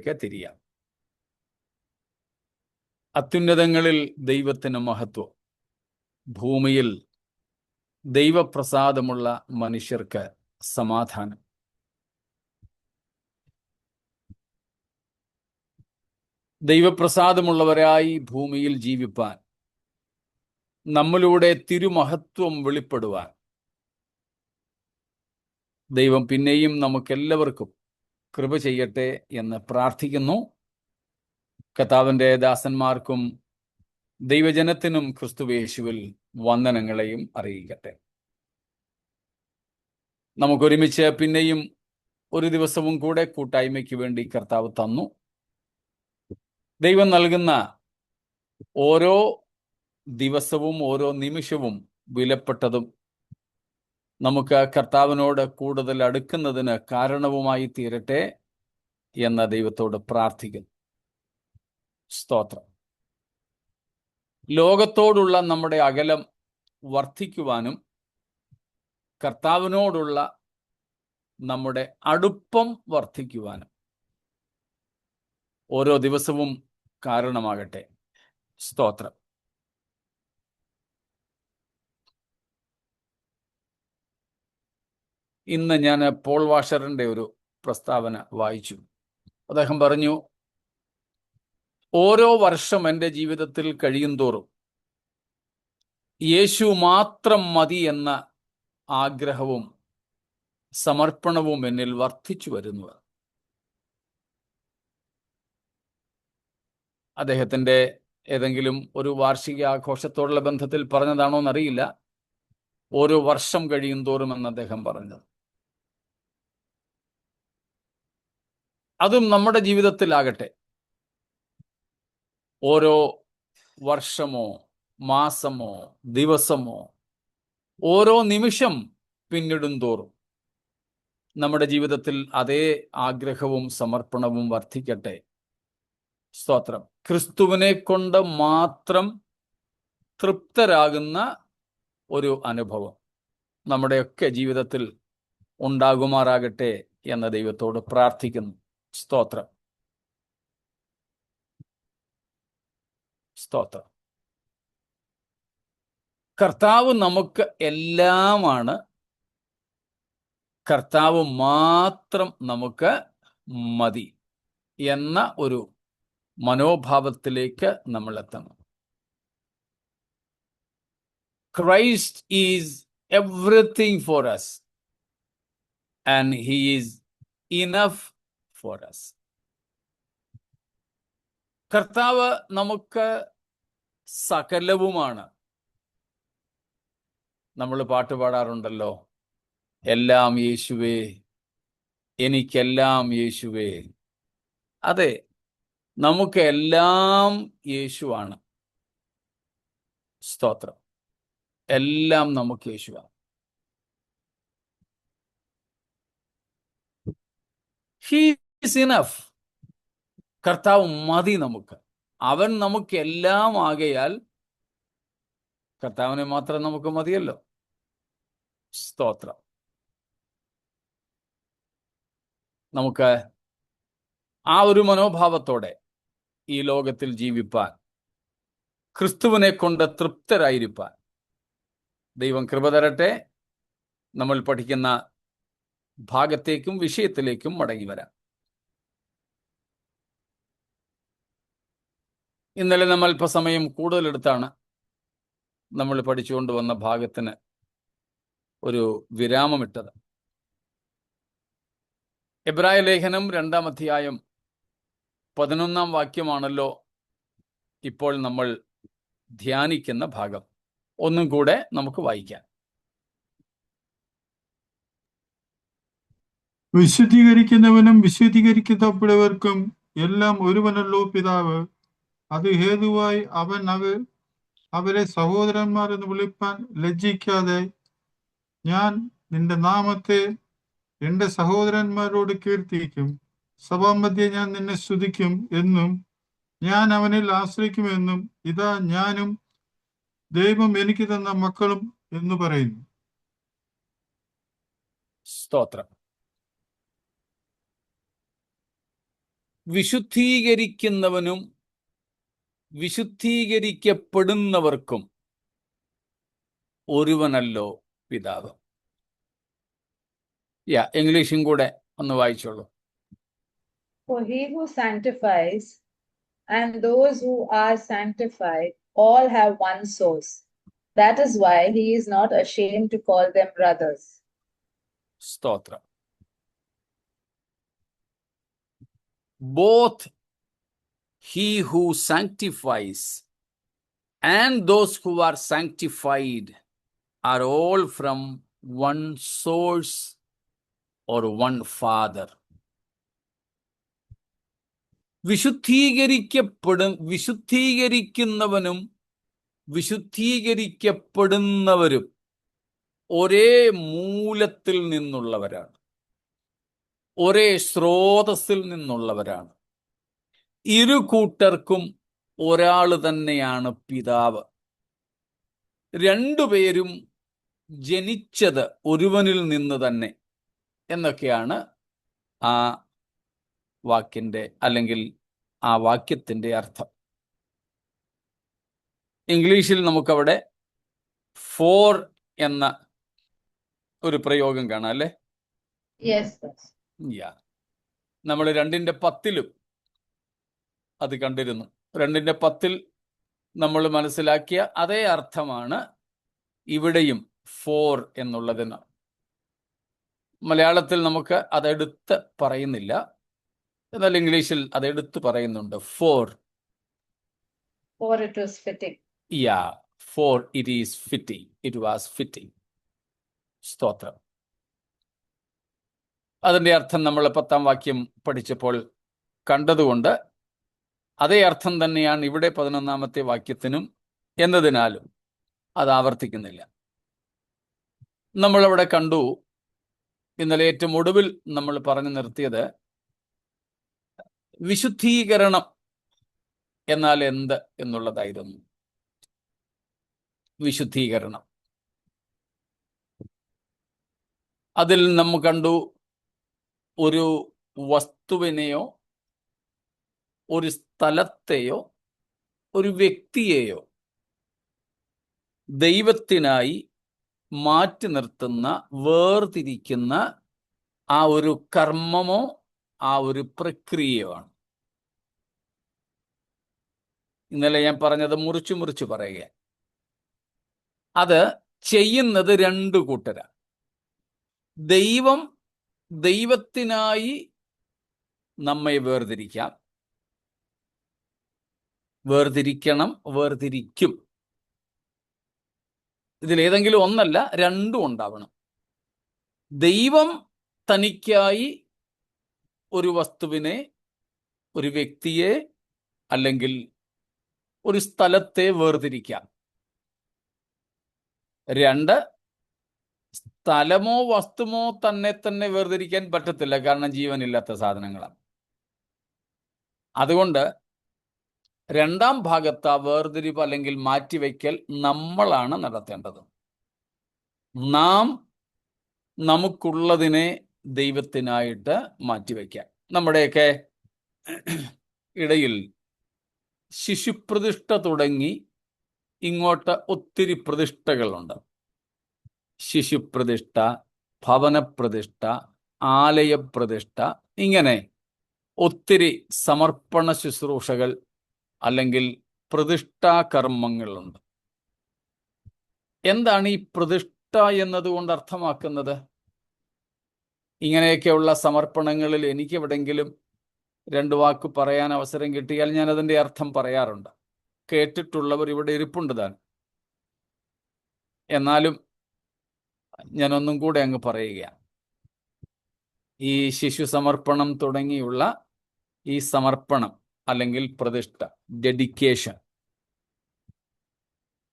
ഭാഗത്തേക്ക് തിരിയാം. അത്യുന്നതങ്ങളിൽ ദൈവത്തിന് മഹത്വം, ഭൂമിയിൽ ദൈവപ്രസാദമുള്ള മനുഷ്യർക്ക് സമാധാനം. ദൈവപ്രസാദമുള്ളവരായി ഭൂമിയിൽ ജീവിപ്പാൻ, നമ്മളിലൂടെ തിരുമഹത്വം വെളിപ്പെടുവാൻ ദൈവം പിന്നെയും നമുക്കെല്ലാവർക്കും കൃപ ചെയ്യട്ടെ എന്ന് പ്രാർത്ഥിക്കുന്നു. കർത്താവിൻ്റെ ദാസന്മാർക്കും ദൈവജനത്തിനും ക്രിസ്തുയേശുവിൽ വന്ദനങ്ങളെയും അറിയിക്കട്ടെ. നമുക്കൊരുമിച്ച് പിന്നെയും ഒരു ദിവസവും കൂടെ കൂട്ടായ്മയ്ക്ക് വേണ്ടി കർത്താവ് തന്നു. ദൈവം നൽകുന്ന ഓരോ ദിവസവും ഓരോ നിമിഷവും വിലപ്പെട്ടതും നമുക്ക് കർത്താവിനോട് കൂടുതൽ അടുക്കുന്നതിന് കാരണവുമായി തീരട്ടെ എന്ന ദൈവത്തോട് പ്രാർത്ഥിക്കുന്നു. സ്തോത്രം. ലോകത്തോടുള്ള നമ്മുടെ അകലം വർദ്ധിക്കുവാനും കർത്താവിനോടുള്ള നമ്മുടെ അടുപ്പം വർദ്ധിക്കുവാനും ഓരോ ദിവസവും കാരണമാകട്ടെ. സ്തോത്രം. ഇന്ന് ഞാൻ പോൾ വാഷറിൻ്റെ ഒരു പ്രസ്താവന വായിച്ചു. അദ്ദേഹം പറഞ്ഞു, ഓരോ വർഷം എൻ്റെ ജീവിതത്തിൽ കഴിയുന്തോറും യേശു മാത്രം മതി എന്ന ആഗ്രഹവും സമർപ്പണവും എന്നിൽ വർദ്ധിച്ചു വരുന്നു. അദ്ദേഹത്തിൻ്റെ ഏതെങ്കിലും ഒരു വാർഷിക ആഘോഷത്തോടുള്ള ബന്ധത്തിൽ പറഞ്ഞതാണോ എന്നറിയില്ല. ഓരോ വർഷം കഴിയുന്തോറും എന്ന് അദ്ദേഹം പറഞ്ഞത്. അതും നമ്മുടെ ജീവിതത്തിലാകട്ടെ. ഓരോ വർഷമോ മാസമോ ദിവസമോ ഓരോ നിമിഷം പിന്നിടും തോറും നമ്മുടെ ജീവിതത്തിൽ അതേ ആഗ്രഹവും സമർപ്പണവും വർദ്ധിക്കട്ടെ. സ്തോത്രം. ക്രിസ്തുവിനെ കൊണ്ട് മാത്രം തൃപ്തരാകുന്ന ഒരു അനുഭവം നമ്മുടെയൊക്കെ ജീവിതത്തിൽ ഉണ്ടാകുമാറാകട്ടെ എന്ന ദൈവത്തോട് പ്രാർത്ഥിക്കുന്നു. സ്തോത്രം. സ്തോത്രം. കർത്താവ് നമുക്ക് എല്ലാമാണ്. കർത്താവ് മാത്രം നമുക്ക് മതി എന്ന ഒരു മനോഭാവത്തിലേക്ക് നമ്മൾ എത്തണം. Christ is everything for us and he is enough for us. കർത്താവ് നമുക്ക് സകലവുമാണ്. നമ്മൾ പാട്ട് പാടാറുണ്ടല്ലോ, എല്ലാം യേശുവേ, എനിക്കെല്ലാം യേശുവേ. അതെ, നമുക്ക് എല്ലാം യേശുവാണ്. സ്തോത്രം. എല്ലാം നമുക്ക് യേശുവാണ്. He is enough. കർത്താവ് മതി നമുക്ക്. അവൻ നമുക്ക് എല്ലാം ആകയാൽ കർത്താവിനെ മാത്രം നമുക്ക് മതിയല്ലോ. സ്തോത്രം. നമുക്ക് ആ ഒരു മനോഭാവത്തോടെ ഈ ലോകത്തിൽ ജീവിപ്പാൻ, ക്രിസ്തുവിനെ കൊണ്ട് തൃപ്തരായിരിക്കാൻ ദൈവം കൃപ തരട്ടെ. നമ്മൾ പഠിക്കുന്ന ഭാഗത്തേക്കും വിഷയത്തിലേക്കും മടങ്ങി വരാം. ഇന്നലെ നമ്മൾ അല്പസമയം കൂടുതലെടുത്താണ് നമ്മൾ പഠിച്ചുകൊണ്ടുവന്ന ഭാഗത്തിന് ഒരു വിരാമമിട്ടത്. എബ്രായ ലേഖനം 2-ാം അധ്യായം 11-ാം വാക്യമാണല്ലോ ഇപ്പോൾ നമ്മൾ ധ്യാനിക്കുന്ന ഭാഗം. ഒന്നും കൂടെ നമുക്ക് വായിക്കാം. വിശുദ്ധീകരിക്കുന്നവനും വിശുദ്ധീകരിക്കപ്പെട്ടവർക്കും എല്ലാം ഒരുവനല്ലോ പിതാവ്. അത് ഹേതുവായി അവൻ അവരെ സഹോദരന്മാർ എന്ന് വിളിപ്പാൻ ലജ്ജിക്കാതെ, ഞാൻ നിന്റെ നാമത്തെ എന്റെ സഹോദരന്മാരോട് കീർത്തിക്കും, സഭാമധ്യേ ഞാൻ നിന്നെ സ്തുതിക്കും എന്നും ഞാൻ അവനിൽ ആശ്രയിക്കുമെന്നും ഇതാ ഞാനും ദൈവം എനിക്ക് തന്ന മക്കളും എന്ന് പറയുന്നു. സ്തോത്രം. വിശുദ്ധീകരിക്കുന്നവനും വിശുദ്ധീകരിക്കപ്പെടുന്നവർക്കും ഒരുവനല്ലോ പിതാവ്. ഇംഗ്ലീഷും കൂടെ ഒന്ന് വായിച്ചോളൂ. For he who sanctifies and those who are sanctified all have one source. That is why he is not ashamed to call them brothers. സ്തോത്രം. Both he who sanctifies and those who are sanctified are all from one source or one Father. വിശുദ്ധീകരിക്കുന്നവനും വിശുദ്ധീകരിക്കപ്പെടുന്നവരും ഒരേ മൂലത്തിൽ നിന്നുള്ളവരാണ്, ഒരേ സ്രോതസ്സിൽ നിന്നുള്ളവരാണ്. ഇരു കൂട്ടർക്കും ഒരാൾ തന്നെയാണ് പിതാവ്. രണ്ടുപേരും ജനിച്ചത് ഒരുവനിൽ നിന്ന് തന്നെ എന്നൊക്കെയാണ് ആ വാക്കിൻ്റെ അല്ലെങ്കിൽ ആ വാക്യത്തിൻ്റെ അർത്ഥം. ഇംഗ്ലീഷിൽ നമുക്കവിടെ ഫോർ എന്ന ഒരു പ്രയോഗം കാണാം അല്ലേ? Yes, sir. നമ്മൾ 2:10 അത് കണ്ടിരുന്നു. 2:10 നമ്മൾ മനസ്സിലാക്കിയ അതേ അർത്ഥമാണ് ഇവിടെയും ഫോർ എന്നുള്ളതിന്. മലയാളത്തിൽ നമുക്ക് അതെടുത്ത് പറയുന്നില്ല, എന്നാൽ ഇംഗ്ലീഷിൽ അതെടുത്ത് പറയുന്നുണ്ട്. For it was fitting. For it is fitting. It was fitting. സ്തോത്രം. അതിൻ്റെ അർത്ഥം നമ്മൾ 10-ാം വാക്യം പഠിച്ചപ്പോൾ കണ്ടതുകൊണ്ട് അതേ അർത്ഥം തന്നെയാണ് ഇവിടെ 11-ാമത്തെ വാക്യത്തിനും എന്നതിനാലും അത് ആവർത്തിക്കുന്നില്ല. നമ്മളവിടെ കണ്ടു, ഇന്നലെ ഏറ്റവും ഒടുവിൽ നമ്മൾ പറഞ്ഞു നിർത്തിയത് വിശുദ്ധീകരണം എന്നാൽ എന്ത് എന്നുള്ളതായിരുന്നു. വിശുദ്ധീകരണം, അതിൽ നമ്മൾ കണ്ടു ഒരു വസ്തുവിനെയോ ഒരു സ്ഥലത്തെയോ ഒരു വ്യക്തിയെയോ ദൈവത്തിനായി മാറ്റി നിർത്തുന്ന, വേർതിരിക്കുന്ന ആ ഒരു കർമ്മമോ ആ ഒരു പ്രക്രിയയോ ആണ്. ഇന്നലെ ഞാൻ പറഞ്ഞത് മുറിച്ചു മുറിച്ച് പറയുക. അത് ചെയ്യുന്നത് 2 കൂട്ടരാ. ദൈവം ദൈവത്തിനായി നമ്മെ വേർതിരിക്കാം, വേർതിരിക്കണം, വേർതിരിക്കും. ഇതിലേതെങ്കിലും ഒന്നല്ല, 2 ഉണ്ടാവണം. ദൈവം തനിക്കായി ഒരു വസ്തുവിനെ, ഒരു വ്യക്തിയെ അല്ലെങ്കിൽ ഒരു സ്ഥലത്തെ വേർതിരിക്കാം. 2, സ്ഥലമോ വസ്തുവോ തന്നെ വേർതിരിക്കാൻ പറ്റത്തില്ല, കാരണം ജീവനില്ലാത്ത സാധനങ്ങളാണ്. അതുകൊണ്ട് 2-ാം ഭാഗത്ത് ആ വേർതിരിവ് അല്ലെങ്കിൽ മാറ്റിവെക്കൽ നമ്മളാണ് നടത്തേണ്ടത്. നാം നമുക്കുള്ളതിനെ ദൈവത്തിനായിട്ട് മാറ്റിവെക്കാം. നമ്മുടെയൊക്കെ ഇടയിൽ ശിശുപ്രതിഷ്ഠ തുടങ്ങി ഇങ്ങോട്ട് ഒത്തിരി പ്രതിഷ്ഠകളുണ്ട്. ശിശുപ്രതിഷ്ഠ, ഭവനപ്രതിഷ്ഠ, ആലയപ്രതിഷ്ഠ, ഇങ്ങനെ ഒത്തിരി സമർപ്പണ ശുശ്രൂഷകൾ അല്ലെങ്കിൽ പ്രതിഷ്ഠാകർമ്മങ്ങളുണ്ട്. എന്താണ് ഈ പ്രതിഷ്ഠ എന്നതുകൊണ്ട് അർത്ഥമാക്കുന്നത്? ഇങ്ങനെയൊക്കെയുള്ള സമർപ്പണങ്ങളിൽ എനിക്ക് എവിടെയെങ്കിലും 2 വാക്ക് പറയാൻ അവസരം കിട്ടിയാൽ ഞാൻ അതിൻ്റെ അർത്ഥം പറയാറുണ്ട്. കേട്ടിട്ടുള്ളവർ ഇവിടെ ഇരിപ്പുണ്ട് താൻ. എന്നാലും ഞാനൊന്നും കൂടെ അങ്ങ് പറയുകയാണ്. ഈ ശിശു സമർപ്പണം തുടങ്ങിയുള്ള ഈ സമർപ്പണം അല്ലെങ്കിൽ പ്രതിഷ്ഠ,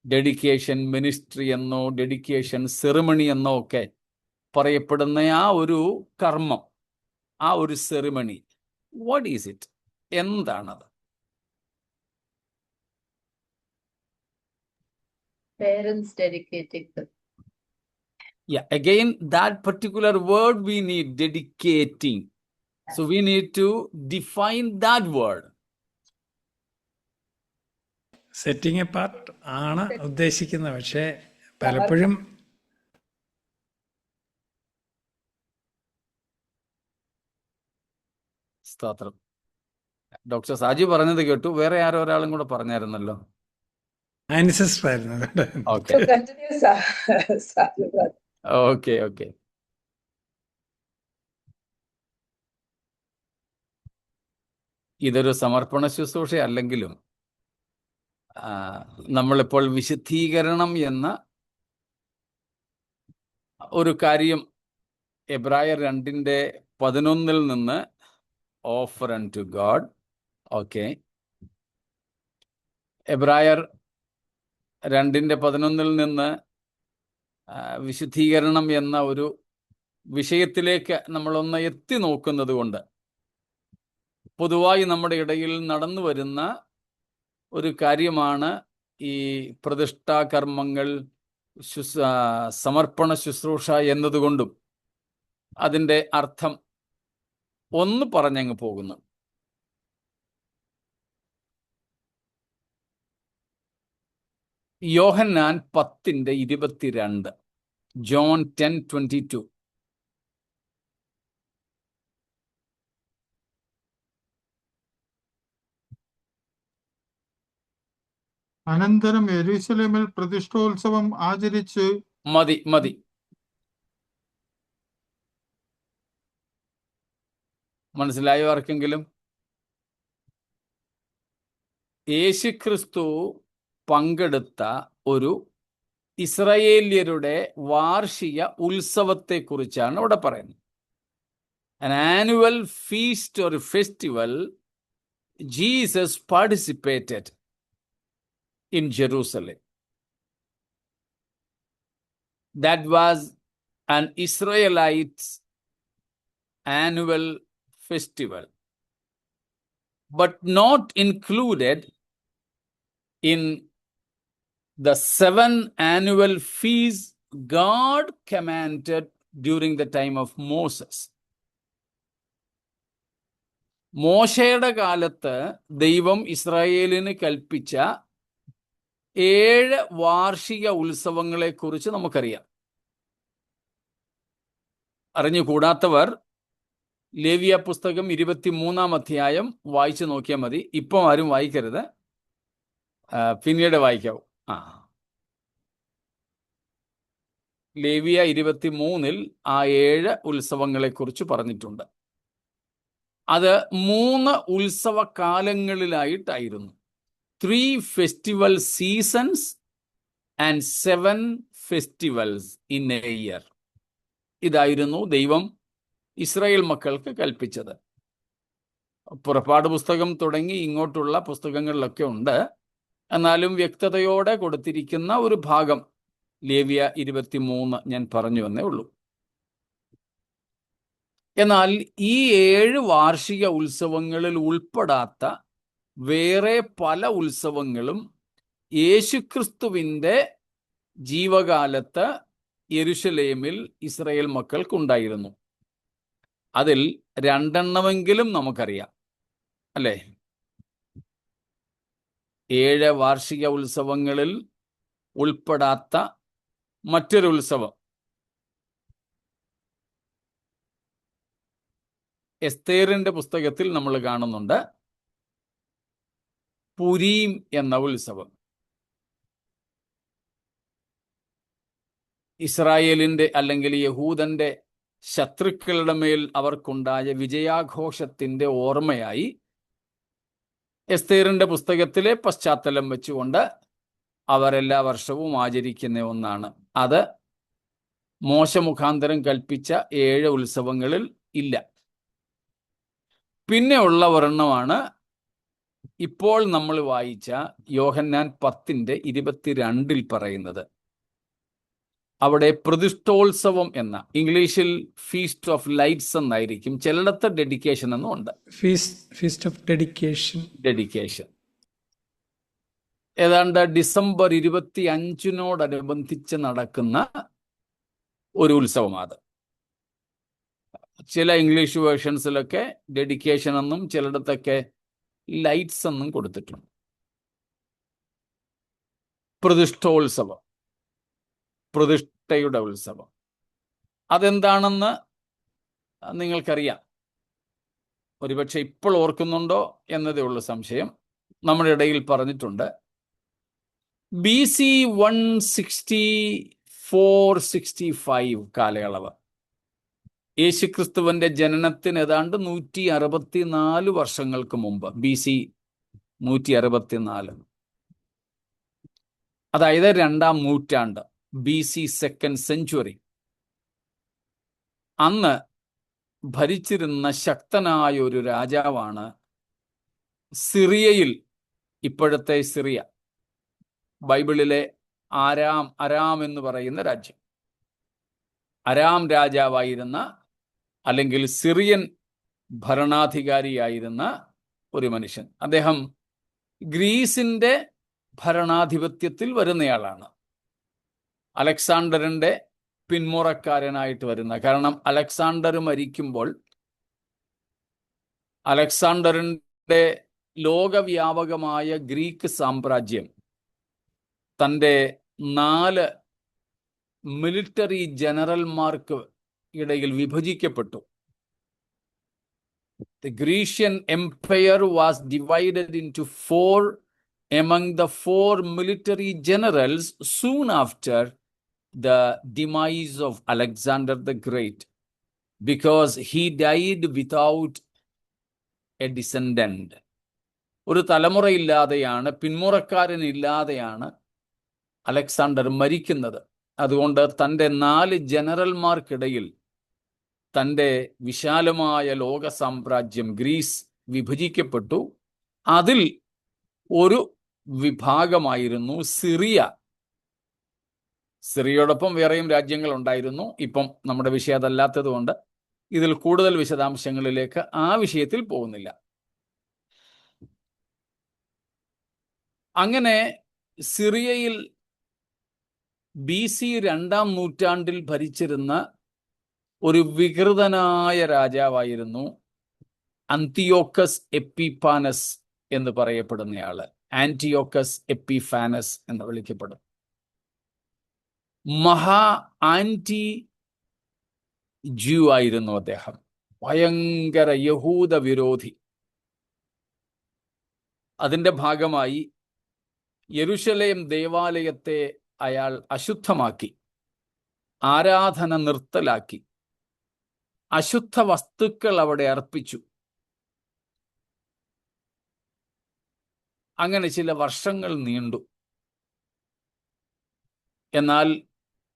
ഡെഡിക്കേഷൻ മിനിസ്ട്രി എന്നോ ഡെഡിക്കേഷൻ സെറിമണി എന്നോ ഒക്കെ പറയപ്പെടുന്ന ആ ഒരു കർമ്മം, ആ ഒരു സെറിമണി, വാട്ട് ഈസ് ഇറ്റ്? എന്താണത്? Parents dedicating them. Again, that particular word we need, dedicating. So we need to define that word. Setting A part ആണ് ഉദ്ദേശിക്കുന്നത്. പക്ഷേ പലപ്പോഴും സ്തോത്രം. ഡോക്ടർ സാജി പറഞ്ഞത് കേട്ടു. വേറെ ആരോ ഒരാളും കൂടെ പറഞ്ഞായിരുന്നല്ലോ. ആൻസിസ്റ്റർ ആയിരുന്നു. Okay So continue, Saju brother. Okay okay. ഇതൊരു സമർപ്പണ ശുശ്രൂഷ അല്ലെങ്കിലും നമ്മളിപ്പോൾ വിശുദ്ധീകരണം എന്ന ഒരു കാര്യം എബ്രായർ 2:11 നിന്ന് ഓഫർ ടു ഗോഡ്. ഓക്കെ, എബ്രായർ 2:11 നിന്ന് വിശുദ്ധീകരണം എന്ന ഒരു വിഷയത്തിലേക്ക് നമ്മളൊന്ന് എത്തി നോക്കുന്നത് കൊണ്ട് പൊതുവായി നമ്മുടെ ഇടയിൽ നടന്നു വരുന്ന ഒരു കാര്യമാണ് ഈ പ്രതിഷ്ഠാകർമ്മങ്ങൾ, സമർപ്പണ ശുശ്രൂഷ എന്നതുകൊണ്ടും അതിൻ്റെ അർത്ഥം ഒന്ന് പറഞ്ഞങ്ങ് പോകുന്നു. യോഹന്നാൻ 10:22, ജോൺ 10:22. അനന്തരം യെരൂശലേമിൽ പ്രതിഷ്ഠോത്സവം ആചരിച്ച് മതി മനസ്സിലായോ ആർക്കെങ്കിലും? യേശുക്രിസ്തു പങ്കെടുത്ത ഒരു ഇസ്രായേല്യരുടെ വാർഷിക ഉത്സവത്തെക്കുറിച്ചാണ് ഇവിടെ പറയുന്നത്. An annual feast or festival Jesus participated in Jerusalem. That was an Israelite's annual festival, but not included in the 7 annual feasts God commanded during the time of Moses. മോശയുടെ കാലത്ത് ദൈവം ഇസ്രായേലിന് കൽപ്പിച്ച 7 വാർഷിക ഉത്സവങ്ങളെക്കുറിച്ച് നമുക്കറിയാം. അറിഞ്ഞുകൂടാത്തവർ ലേവ്യ പുസ്തകം 23-ാം അധ്യായം വായിച്ചു നോക്കിയാൽ മതി. ഇപ്പം ആരും വായിക്കരുത്, പിന്നീട് വായിക്കാവും. ലേവ്യ 23-ൽ ആ 7 ഉത്സവങ്ങളെക്കുറിച്ച് പറഞ്ഞിട്ടുണ്ട്. അത് 3 ഉത്സവ കാലങ്ങളിലായിട്ടായിരുന്നു. 3 festival seasons and 7 festivals in a year. ഇതായിരുന്നു ദൈവം ഇസ്രായേൽ മക്കൾക്ക് കൽപ്പിച്ചത്. പുറപ്പാട് പുസ്തകം തുടങ്ങി ഇങ്ങോട്ടുള്ള പുസ്തകങ്ങളിലൊക്കെ ഉണ്ട്. എന്നാലും വ്യക്തതയോടെ കൊടുത്തിരിക്കുന്ന ഒരു ഭാഗം ലേവ്യ 23 ഞാൻ പറഞ്ഞു എന്നേ ഉള്ളൂ. എന്നാൽ ഈ 7 വാർഷിക ഉത്സവങ്ങളിൽ ഉൾപ്പെടാത്ത വേറെ പല ഉത്സവങ്ങളും യേശുക്രിസ്തുവിൻ്റെ ജീവകാലത്ത് യെരുശലേമിൽ ഇസ്രായേൽ മക്കൾക്കുണ്ടായിരുന്നു. അതിൽ 2 നമുക്കറിയാം, അല്ലേ? 7 വാർഷിക ഉത്സവങ്ങളിൽ ഉൾപ്പെടാത്ത മറ്റൊരു ഉത്സവം എസ്തേറിന്റെ പുസ്തകത്തിൽ നമ്മൾ കാണുന്നുണ്ട്. പുരീം എന്ന ഉത്സവം. ഇസ്രായേലിന്റെ അല്ലെങ്കിൽ യഹൂദന്റെ ശത്രുക്കളുടെ മേൽ അവർക്കുണ്ടായ വിജയാഘോഷത്തിന്റെ ഓർമ്മയായി എസ്തേറിന്റെ പുസ്തകത്തിലെ പശ്ചാത്തലം വെച്ചുകൊണ്ട് അവരെല്ലാ വർഷവും ആചരിക്കുന്ന ഒന്നാണ്. അത് മോശ മുഖാന്തരം കൽപ്പിച്ച 7 ഉത്സവങ്ങളിൽ ഇല്ല. പിന്നെ ഉള്ള ഒരെണ്ണമാണ് ഇപ്പോൾ നമ്മൾ വായിച്ച യോഹന്നാൻ 10:22 പറയുന്നത്. അവിടെ പ്രതിഷ്ഠോത്സവം എന്ന, ഇംഗ്ലീഷിൽ ഫീസ്റ്റ് ഓഫ് ലൈറ്റ്സ് എന്നായിരിക്കും, ചിലയിടത്ത് ഡെഡിക്കേഷൻ എന്നും ഉണ്ട്. ഫീസ്റ്റ് ഓഫ് ഡെഡിക്കേഷൻ ഏതാണ്ട് ഡിസംബർ 25-നോടനുബന്ധിച്ച് നടക്കുന്ന ഒരു ഉത്സവമാണ്. ചില ഇംഗ്ലീഷ് വേർഷൻസിലൊക്കെ ഡെഡിക്കേഷൻ എന്നും ചിലയിടത്തൊക്കെ ലൈറ്റ്സ് എന്നും കൊടുത്തിട്ടുണ്ട്. പ്രതിഷ്ഠോത്സവം, പ്രതിഷ്ഠയുടെ ഉത്സവം, അതെന്താണെന്ന് നിങ്ങൾക്കറിയാം. ഒരുപക്ഷെ ഇപ്പോൾ ഓർക്കുന്നുണ്ടോ എന്നതേ ഉള്ളൂ സംശയം. നമ്മുടെ ഇടയിൽ പറഞ്ഞിട്ടുണ്ട്, BC 164-65 കാലയളവ്, യേശുക്രിസ്തുവിന്റെ ജനനത്തിന് ഏതാണ്ട് 164 വർഷങ്ങൾക്ക് മുമ്പ്, BC 164, അതായത് 2-ാം നൂറ്റാണ്ട്, BC 2nd century, അന്ന് ഭരിച്ചിരുന്ന ശക്തനായ ഒരു രാജാവാണ് സിറിയയിൽ, ഇപ്പോഴത്തെ സിറിയ, ബൈബിളിലെ അരാം എന്ന് പറയുന്ന രാജ്യം. അരാം രാജാവായിരുന്ന, അല്ലെങ്കിൽ സിറിയൻ ഭരണാധികാരിയായിരുന്ന ഒരു മനുഷ്യൻ. അദ്ദേഹം ഗ്രീസിന്റെ ഭരണാധിപത്യത്തിൽ വരുന്നയാളാണ്. അലക്സാണ്ടറിന്റെ പിന്മുറക്കാരനായിട്ട് വരുന്ന, കാരണം അലക്സാണ്ടർ മരിക്കുമ്പോൾ അലക്സാണ്ടറിന്റെ ലോകവ്യാപകമായ ഗ്രീക്ക് സാമ്രാജ്യം തൻ്റെ 4 മിലിറ്ററി ജനറൽമാർക്ക് ഇടയിൽ വിഭജിക്കപ്പെട്ടു. The Grecian Empire was divided into 4 among the 4 military generals soon after the demise of Alexander the Great, because he died without a descendant. ഒരു തലമുറയില്ലാതെയാണ്, പിന്മുറക്കാരനില്ലാതെയാണ് അലക്സാണ്ടർ മരിക്കുന്നത്. അതുകൊണ്ട് തൻ്റെ 4 ജനറൽമാർക്കിടയിൽ തൻ്റെ വിശാലമായ ലോക സാമ്രാജ്യം ഗ്രീസ് വിഭജിക്കപ്പെട്ടു. അതിൽ ഒരു വിഭാഗമായിരുന്നു സിറിയ. സിറിയയോടൊപ്പം വേറെയും രാജ്യങ്ങൾ ഉണ്ടായിരുന്നു. ഇപ്പം നമ്മുടെ വിഷയം അതല്ലാത്തത് കൊണ്ട് ഇതിൽ കൂടുതൽ വിശദാംശങ്ങളിലേക്ക് ആ വിഷയത്തിൽ പോകുന്നില്ല. അങ്ങനെ സിറിയയിൽ BC 2-ാം നൂറ്റാണ്ടിൽ ഭരിച്ചിരുന്ന ഒരു വികൃതനായ രാജാവായിരുന്നു അന്തിയോക്കസ് എപ്പിഫാനസ് എന്ന് പറയപ്പെടുന്നയാള്. ആന്റിയോക്കസ് എപ്പിഫാനസ് എന്ന് വിളിക്കപ്പെടും. ആന്റി ജ്യൂ ആയിരുന്നു അദ്ദേഹം. ഭയങ്കര യഹൂദ വിരോധി. അതിന്റെ ഭാഗമായി യെരുശലേം ദേവാലയത്തെ അയാൾ അശുദ്ധമാക്കി, ആരാധന നിർത്തലാക്കി, അശുദ്ധ വസ്തുക്കൾ അവിടെ അർപ്പിച്ചു. അങ്ങനെ ചില വർഷങ്ങൾ നീണ്ടു. എന്നാൽ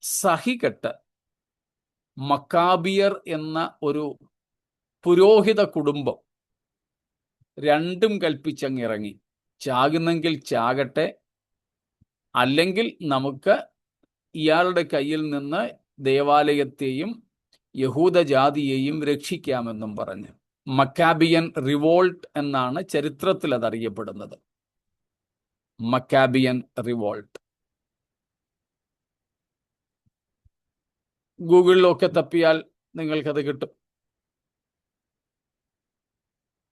സഹികെട്ട് മക്കാബിയർ എന്ന ഒരു പുരോഹിത കുടുംബം രണ്ടും കൽപ്പിച്ചങ്ങിറങ്ങി, ചാകുന്നെങ്കിൽ ചാകട്ടെ, അല്ലെങ്കിൽ നമുക്ക് ഇയാളുടെ കയ്യിൽ നിന്ന് ദേവാലയത്തെയും യഹൂദജാതിയെയും രക്ഷിക്കാമെന്നും പറഞ്ഞ്. മക്കാബിയൻ റിവോൾട്ട് എന്നാണ് ചരിത്രത്തിൽ അതറിയപ്പെടുന്നത്. Maccabean revolt. ഗൂഗിളിലൊക്കെ തപ്പിയാൽ നിങ്ങൾക്കത് കിട്ടും.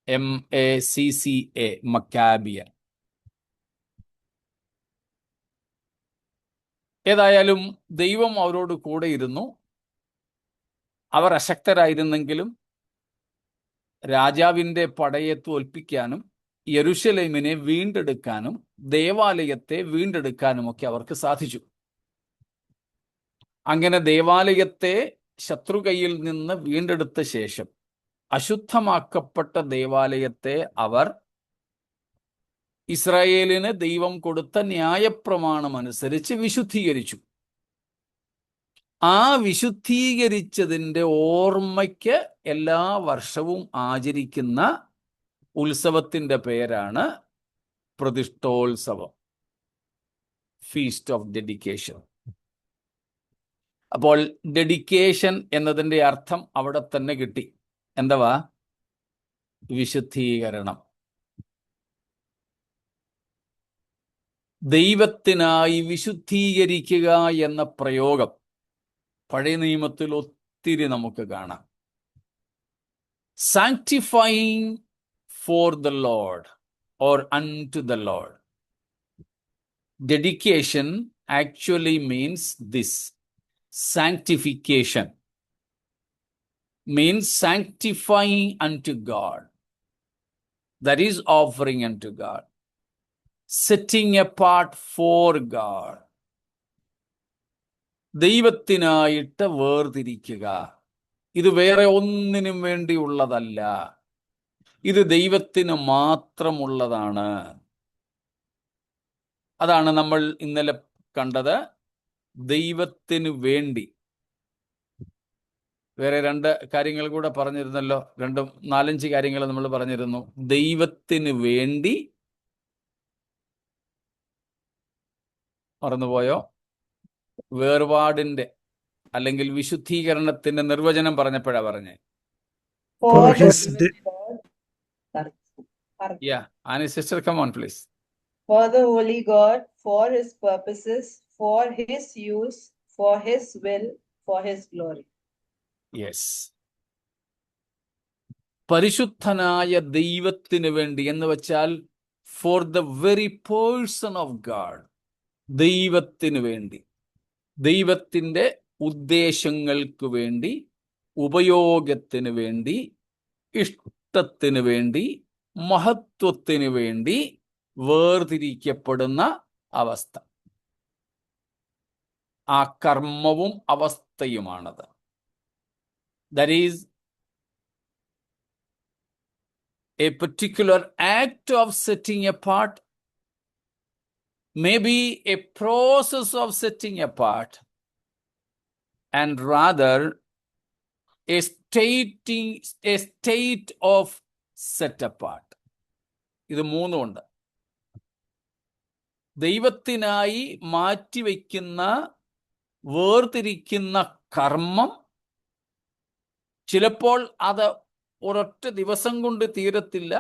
MACCA, Maccabean. ഏതായാലും ദൈവം അവരോട് കൂടെ ഇരുന്നു. അവർ അശക്തരായിരുന്നെങ്കിലും രാജാവിൻ്റെ പടയെ തോൽപ്പിക്കാനും യെരുശലേമിനെ വീണ്ടെടുക്കാനും ദേവാലയത്തെ വീണ്ടെടുക്കാനുമൊക്കെ അവർക്ക് സാധിച്ചു. അങ്ങനെ ദേവാലയത്തെ ശത്രു കയ്യിൽ നിന്ന് വീണ്ടെടുത്ത ശേഷം അശുദ്ധമാക്കപ്പെട്ട ദേവാലയത്തെ അവർ ഇസ്രായേലിന് ദൈവം കൊടുത്ത ന്യായപ്രമാണം അനുസരിച്ച് വിശുദ്ധീകരിച്ചു. ആ വിശുദ്ധീകരിച്ചതിൻ്റെ ഓർമ്മയ്ക്ക് എല്ലാ വർഷവും ആചരിക്കുന്ന ഉത്സവത്തിൻ്റെ പേരാണ് പ്രതിഷ്ഠോത്സവം, ഫീസ്റ്റ് ഓഫ് ഡെഡിക്കേഷൻ. അപ്പോൾ ഡെഡിക്കേഷൻ എന്നതിൻ്റെ അർത്ഥം അവിടെ തന്നെ കിട്ടി. എന്തുവാ? വിശുദ്ധീകരണം. ദൈവത്തിനായി വിശുദ്ധീകരിക്കുക എന്ന പ്രയോഗം പഴയ നിയമത്തിൽ ഒത്തിരി നമുക്ക് കാണാം. sanctifying for the Lord or unto the Lord. Dedication actually means this. Sanctification means sanctifying unto God. That is offering unto God. Setting apart for God. ദൈവത്തിനായിട്ട് വേർതിരിക്കുക. ഇത് വേറെ ഒന്നിനും വേണ്ടിയുള്ളതല്ല. ഇത് ദൈവത്തിന് മാത്രമുള്ളതാണ്. അതാണ് നമ്മൾ ഇന്നലെ കണ്ടത്. ദൈവത്തിന് വേണ്ടി. വേറെ 2 കാര്യങ്ങൾ കൂടെ പറഞ്ഞിരുന്നല്ലോ. 4-5 കാര്യങ്ങൾ നമ്മൾ പറഞ്ഞിരുന്നു. ദൈവത്തിന് വേണ്ടി, മറന്നുപോയോ? വേർപാടിന്റെ അല്ലെങ്കിൽ വിശുദ്ധീകരണത്തിന്റെ നിർവചനം പറഞ്ഞപ്പോഴാ പറഞ്ഞേ. For For the his Holy God, sorry. Yeah, Annie sister, come on please. For the Holy God, for his purposes, for his use, for his will, for his glory. Yes. പരിശുദ്ധനായ ദൈവത്തിന് വേണ്ടി എന്ന് വെച്ചാൽ for the very person of God. ദൈവത്തിന് വേണ്ടി, ദൈവത്തിൻ്റെ ഉദ്ദേശങ്ങൾക്ക് വേണ്ടി, ഉപയോഗത്തിന് വേണ്ടി, ഇഷ്ടത്തിന് വേണ്ടി, മഹത്വത്തിന് വേണ്ടി വേർതിരിക്കപ്പെടുന്ന അവസ്ഥ. ആ കർമ്മവും അവസ്ഥയുമാണത്. That is a particular act of setting apart, maybe a process of setting apart, and rather a state of set apart. ഇത് 3 ഉണ്ട്. ദൈവത്തിനായി മാറ്റിവെക്കുന്ന, വേർതിരിക്കുന്ന കർമ്മം ചിലപ്പോൾ അത് ഒരൊറ്റ ദിവസം കൊണ്ട് തീരത്തില്ല.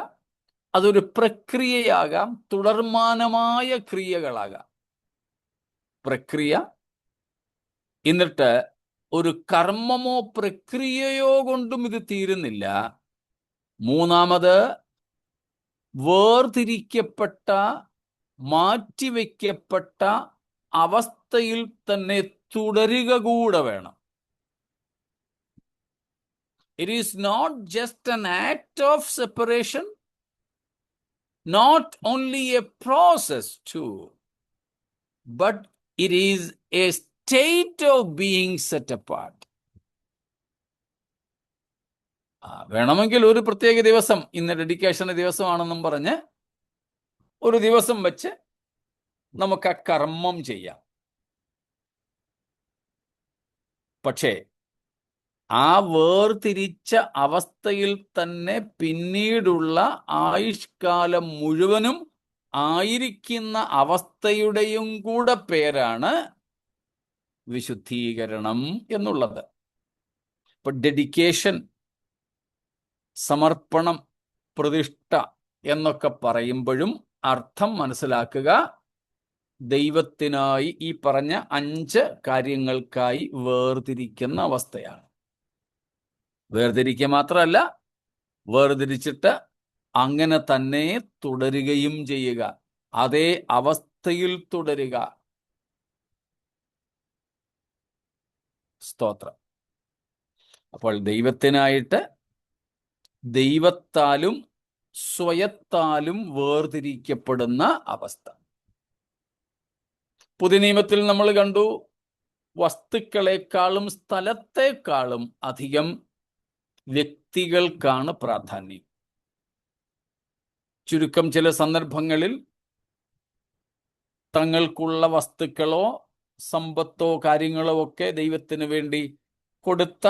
അതൊരു പ്രക്രിയയാകാം, തുടർമാനമായ ക്രിയകളാകാം. പ്രക്രിയ, എന്നിട്ട് ഒരു കർമ്മമോ പ്രക്രിയയോ കൊണ്ടും ഇത് തീരുന്നില്ല. 3ാമത് വേർതിരിക്കപ്പെട്ട, മാറ്റിവെക്കപ്പെട്ട അവസ്ഥയിൽ തന്നെ തുടരുക കൂടെ വേണം. It is not just an act of separation, not only a process too, but it is a state of being set apart. വേണമെങ്കിൽ ഒരു പ്രത്യേക ദിവസം, ഇന്ന് ഡെഡിക്കേഷൻ്റെ ദിവസമാണെന്നും പറഞ്ഞ് ഒരു ദിവസം വെച്ച് നമുക്ക് ആ കർമ്മം ചെയ്യാം. പക്ഷേ ആ വേർതിരിച്ച അവസ്ഥയിൽ തന്നെ പിന്നീടുള്ള ആയുഷ്കാലം മുഴുവനും ആയിരിക്കുന്ന അവസ്ഥയുടെയും കൂടെ പേരാണ് വിശുദ്ധീകരണം എന്നുള്ളത്. ഇപ്പൊ ഡെഡിക്കേഷൻ, സമർപ്പണം, പ്രതിഷ്ഠ എന്നൊക്കെ പറയുമ്പോഴും അർത്ഥം മനസ്സിലാക്കുക, ദൈവത്തിനായി ഈ പറഞ്ഞ 5 കാര്യങ്ങൾക്കായി വേർതിരിക്കുന്ന അവസ്ഥയാണ്. വേർതിരിക്കുക മാത്രമല്ല, വേർതിരിച്ചിട്ട് അങ്ങനെ തന്നെ തുടരുകയും ചെയ്യുക, അതേ അവസ്ഥയിൽ തുടരുക. സ്തോത്രം. അപ്പോൾ ദൈവത്തിനായിട്ട്, ദൈവത്താലും സ്വയത്താലും വേർതിരിക്കപ്പെടുന്ന അവസ്ഥ. പുതിയ നിയമത്തിൽ നമ്മൾ കണ്ടു, വസ്തുക്കളെക്കാളും സ്ഥലത്തെക്കാളും അധികം വ്യക്തികൾക്കാണ് പ്രാധാന്യം. ചുരുക്കം ചില സന്ദർഭങ്ങളിൽ തങ്ങൾക്കുള്ള വസ്തുക്കളോ സമ്പത്തോ കാര്യങ്ങളോ ഒക്കെ ദൈവത്തിന് വേണ്ടി കൊടുത്ത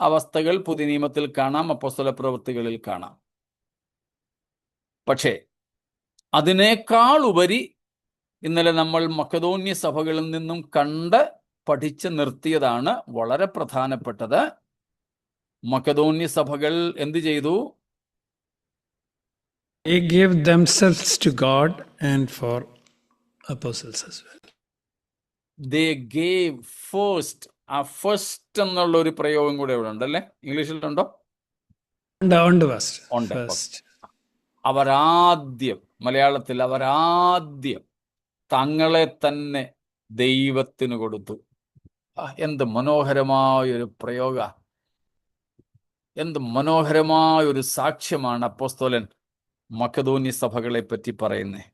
അവസ്ഥകൾ പുതിയ നിയമത്തിൽ കാണാം, അപ്പോസ്തല പ്രവൃത്തികളിൽ കാണാം. പക്ഷേ അതിനേക്കാൾ ഉപരി ഇന്നലെ നമ്മൾ മക്കതോന്യ സഭകളിൽ നിന്നും കണ്ട് പഠിച്ച് നിർത്തിയതാണ് വളരെ പ്രധാനപ്പെട്ടത്. മക്കതോന്യ സഭകൾ എന്ത് ചെയ്തു? They gave themselves to God and for apostles as well. They gave first. ആ ഫസ്റ്റ് എന്നുള്ള ഒരു പ്രയോഗം കൂടെ ഇവിടെ ഉണ്ടല്ലേ? ഇംഗ്ലീഷിലുണ്ടോ? ഉണ്ട് ഫസ്റ്റ് ഉണ്ട്. ഫസ്റ്റ് അവരാദ്യം, മലയാളത്തിൽ അവരാദ്യം തങ്ങളെ തന്നെ ദൈവത്തിന് കൊടുത്തു. എന്ത് മനോഹരമായൊരു പ്രയോഗ, എന്ത് മനോഹരമായൊരു സാക്ഷ്യമാണ് അപ്പോസ്തലൻ മക്കതോന്യ സഭകളെ പറ്റി പറയുന്നത്.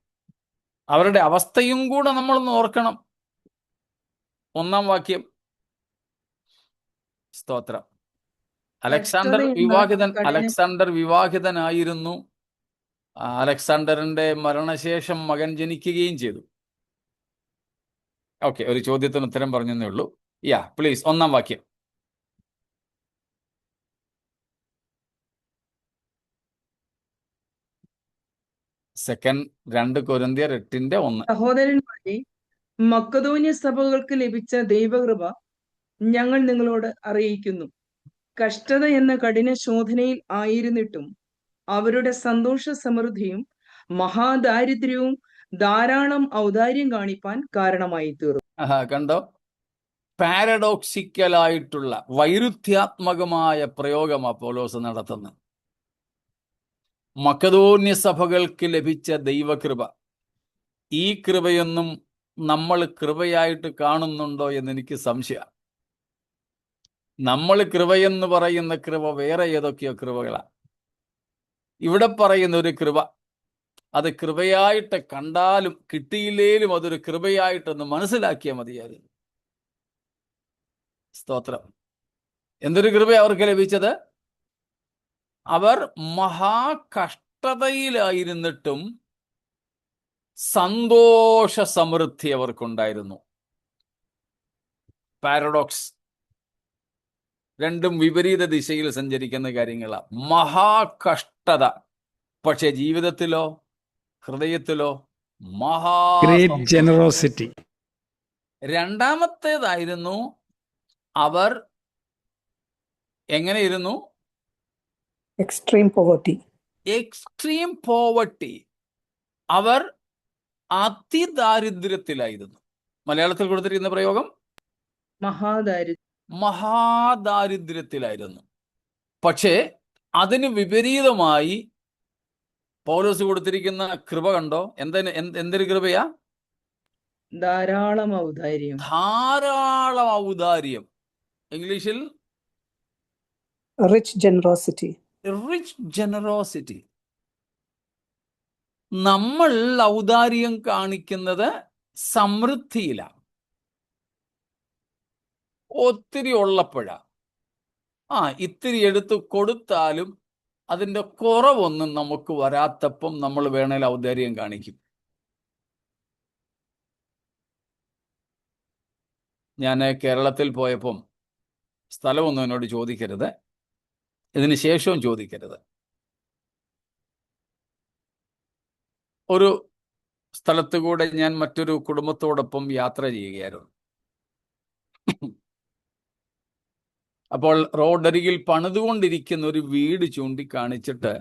അവരുടെ അവസ്ഥയും കൂടെ നമ്മളൊന്ന് ഓർക്കണം. 1-ാം വാക്യം. സ്തോത്രം. അലക്സാണ്ടർ വിവാഹിതനായിരുന്നു. അലക്സാണ്ടറിന്റെ മരണശേഷം മകൻ ജനിക്കുകയും ചെയ്തു. ഓക്കെ, ഒരു ചോദ്യത്തിന് ഉത്തരം പറഞ്ഞേ ഉള്ളൂ. യാ പ്ലീസ്, 1-ാം വാക്യം. സെക്കൻഡ് 2 കൊരിന്ത്യർ 8:1. സഹോദരന്മാരെ, മക്കതോന്യ സഭകൾക്ക് ലഭിച്ച ദൈവകൃപ ഞങ്ങൾ നിങ്ങളോട് അറിയിക്കുന്നു. കഷ്ടത എന്ന കഠിന ശോധനയിൽ ആയിരുന്നിട്ടും അവരുടെ സന്തോഷ സമൃദ്ധിയും മഹാദാരിദ്ര്യവും ധാരാളം ഔദാര്യം കാണിപ്പാൻ കാരണമായി തീർന്നു. കണ്ടോ, പാരഡോക്സിക്കലായിട്ടുള്ള വൈരുദ്ധ്യാത്മകമായ പ്രയോഗമാ പൗലോസ് നടത്തുന്നത്. മക്കതോന്യ സഭകൾക്ക് ലഭിച്ച ദൈവകൃപ, ഈ കൃപയൊന്നും നമ്മൾ കൃപയായിട്ട് കാണുന്നുണ്ടോ എന്ന് എനിക്ക് സംശയമാണ്. നമ്മൾ കൃപയെന്ന് പറയുന്ന കൃപ വേറെ ഏതൊക്കെയോ കൃപകളാണ്. ഇവിടെ പറയുന്ന ഒരു കൃപ, അത് കൃപയായിട്ട് കണ്ടാലും കിട്ടിയില്ലേലും അതൊരു കൃപയായിട്ടൊന്ന് മനസ്സിലാക്കിയാൽ മതിയായിരുന്നു. സ്തോത്രം. എന്തൊരു കൃപ അവർക്ക് ലഭിച്ചത്? അവർ മഹാകഷ്ടതയിലായിരുന്നിട്ടും സന്തോഷ സമൃദ്ധി അവർക്കുണ്ടായിരുന്നു. പാരഡോക്സ്, രണ്ടും വിപരീത ദിശയിൽ സഞ്ചരിക്കുന്ന കാര്യങ്ങളാണ്. മഹാകഷ്ടത, പക്ഷെ ജീവിതത്തിലോ ഹൃദയത്തിലോ ഗ്രേറ്റ് ജനറോസിറ്റി. രണ്ടാമത്തേതായിരുന്നു, അവർ എങ്ങനെയിരുന്നു? Extreme poverty. അവർ അതിദാരിദ്ര്യത്തിലായിരുന്നു. മലയാളത്തിൽ കൊടുത്തിരിക്കുന്ന പ്രയോഗം മഹാദാരിദ്ര്യത്തിലായിരുന്നു. പക്ഷേ അതിന് വിപരീതമായി പൗലോസ് കൊടുത്തിരിക്കുന്ന കൃപ കണ്ടോ? എന്തൊരു കൃപയാ? ധാരാളം ഔദാര്യം. ഇംഗ്ലീഷിൽ റിച്ച് ജനറോസിറ്റി. നമ്മൾ ഔദാര്യം കാണിക്കുന്നത് സമൃദ്ധിയിലാണ്, ഒത്തിരി ഉള്ളപ്പോഴാ. ഇത്തിരി എടുത്ത് കൊടുത്താലും അതിൻ്റെ കുറവൊന്നും നമുക്ക് വരാത്തപ്പം നമ്മൾ വേണേൽ ഔദാര്യം കാണിക്കും. ഞാൻ കേരളത്തിൽ പോയപ്പം, സ്ഥലമൊന്നും എന്നോട് ചോദിക്കരുത്, ഇതിന് ശേഷവും ചോദിക്കരുത്, ഒരു സ്ഥലത്ത് കൂടെ ഞാൻ മറ്റൊരു കുടുംബത്തോടൊപ്പം യാത്ര ചെയ്യുകയായിരുന്നു. അപ്പോൾ റോഡരികിൽ പണിതുകൊണ്ടിരിക്കുന്ന ഒരു വീട് ചൂണ്ടിക്കാണിച്ചിട്ട്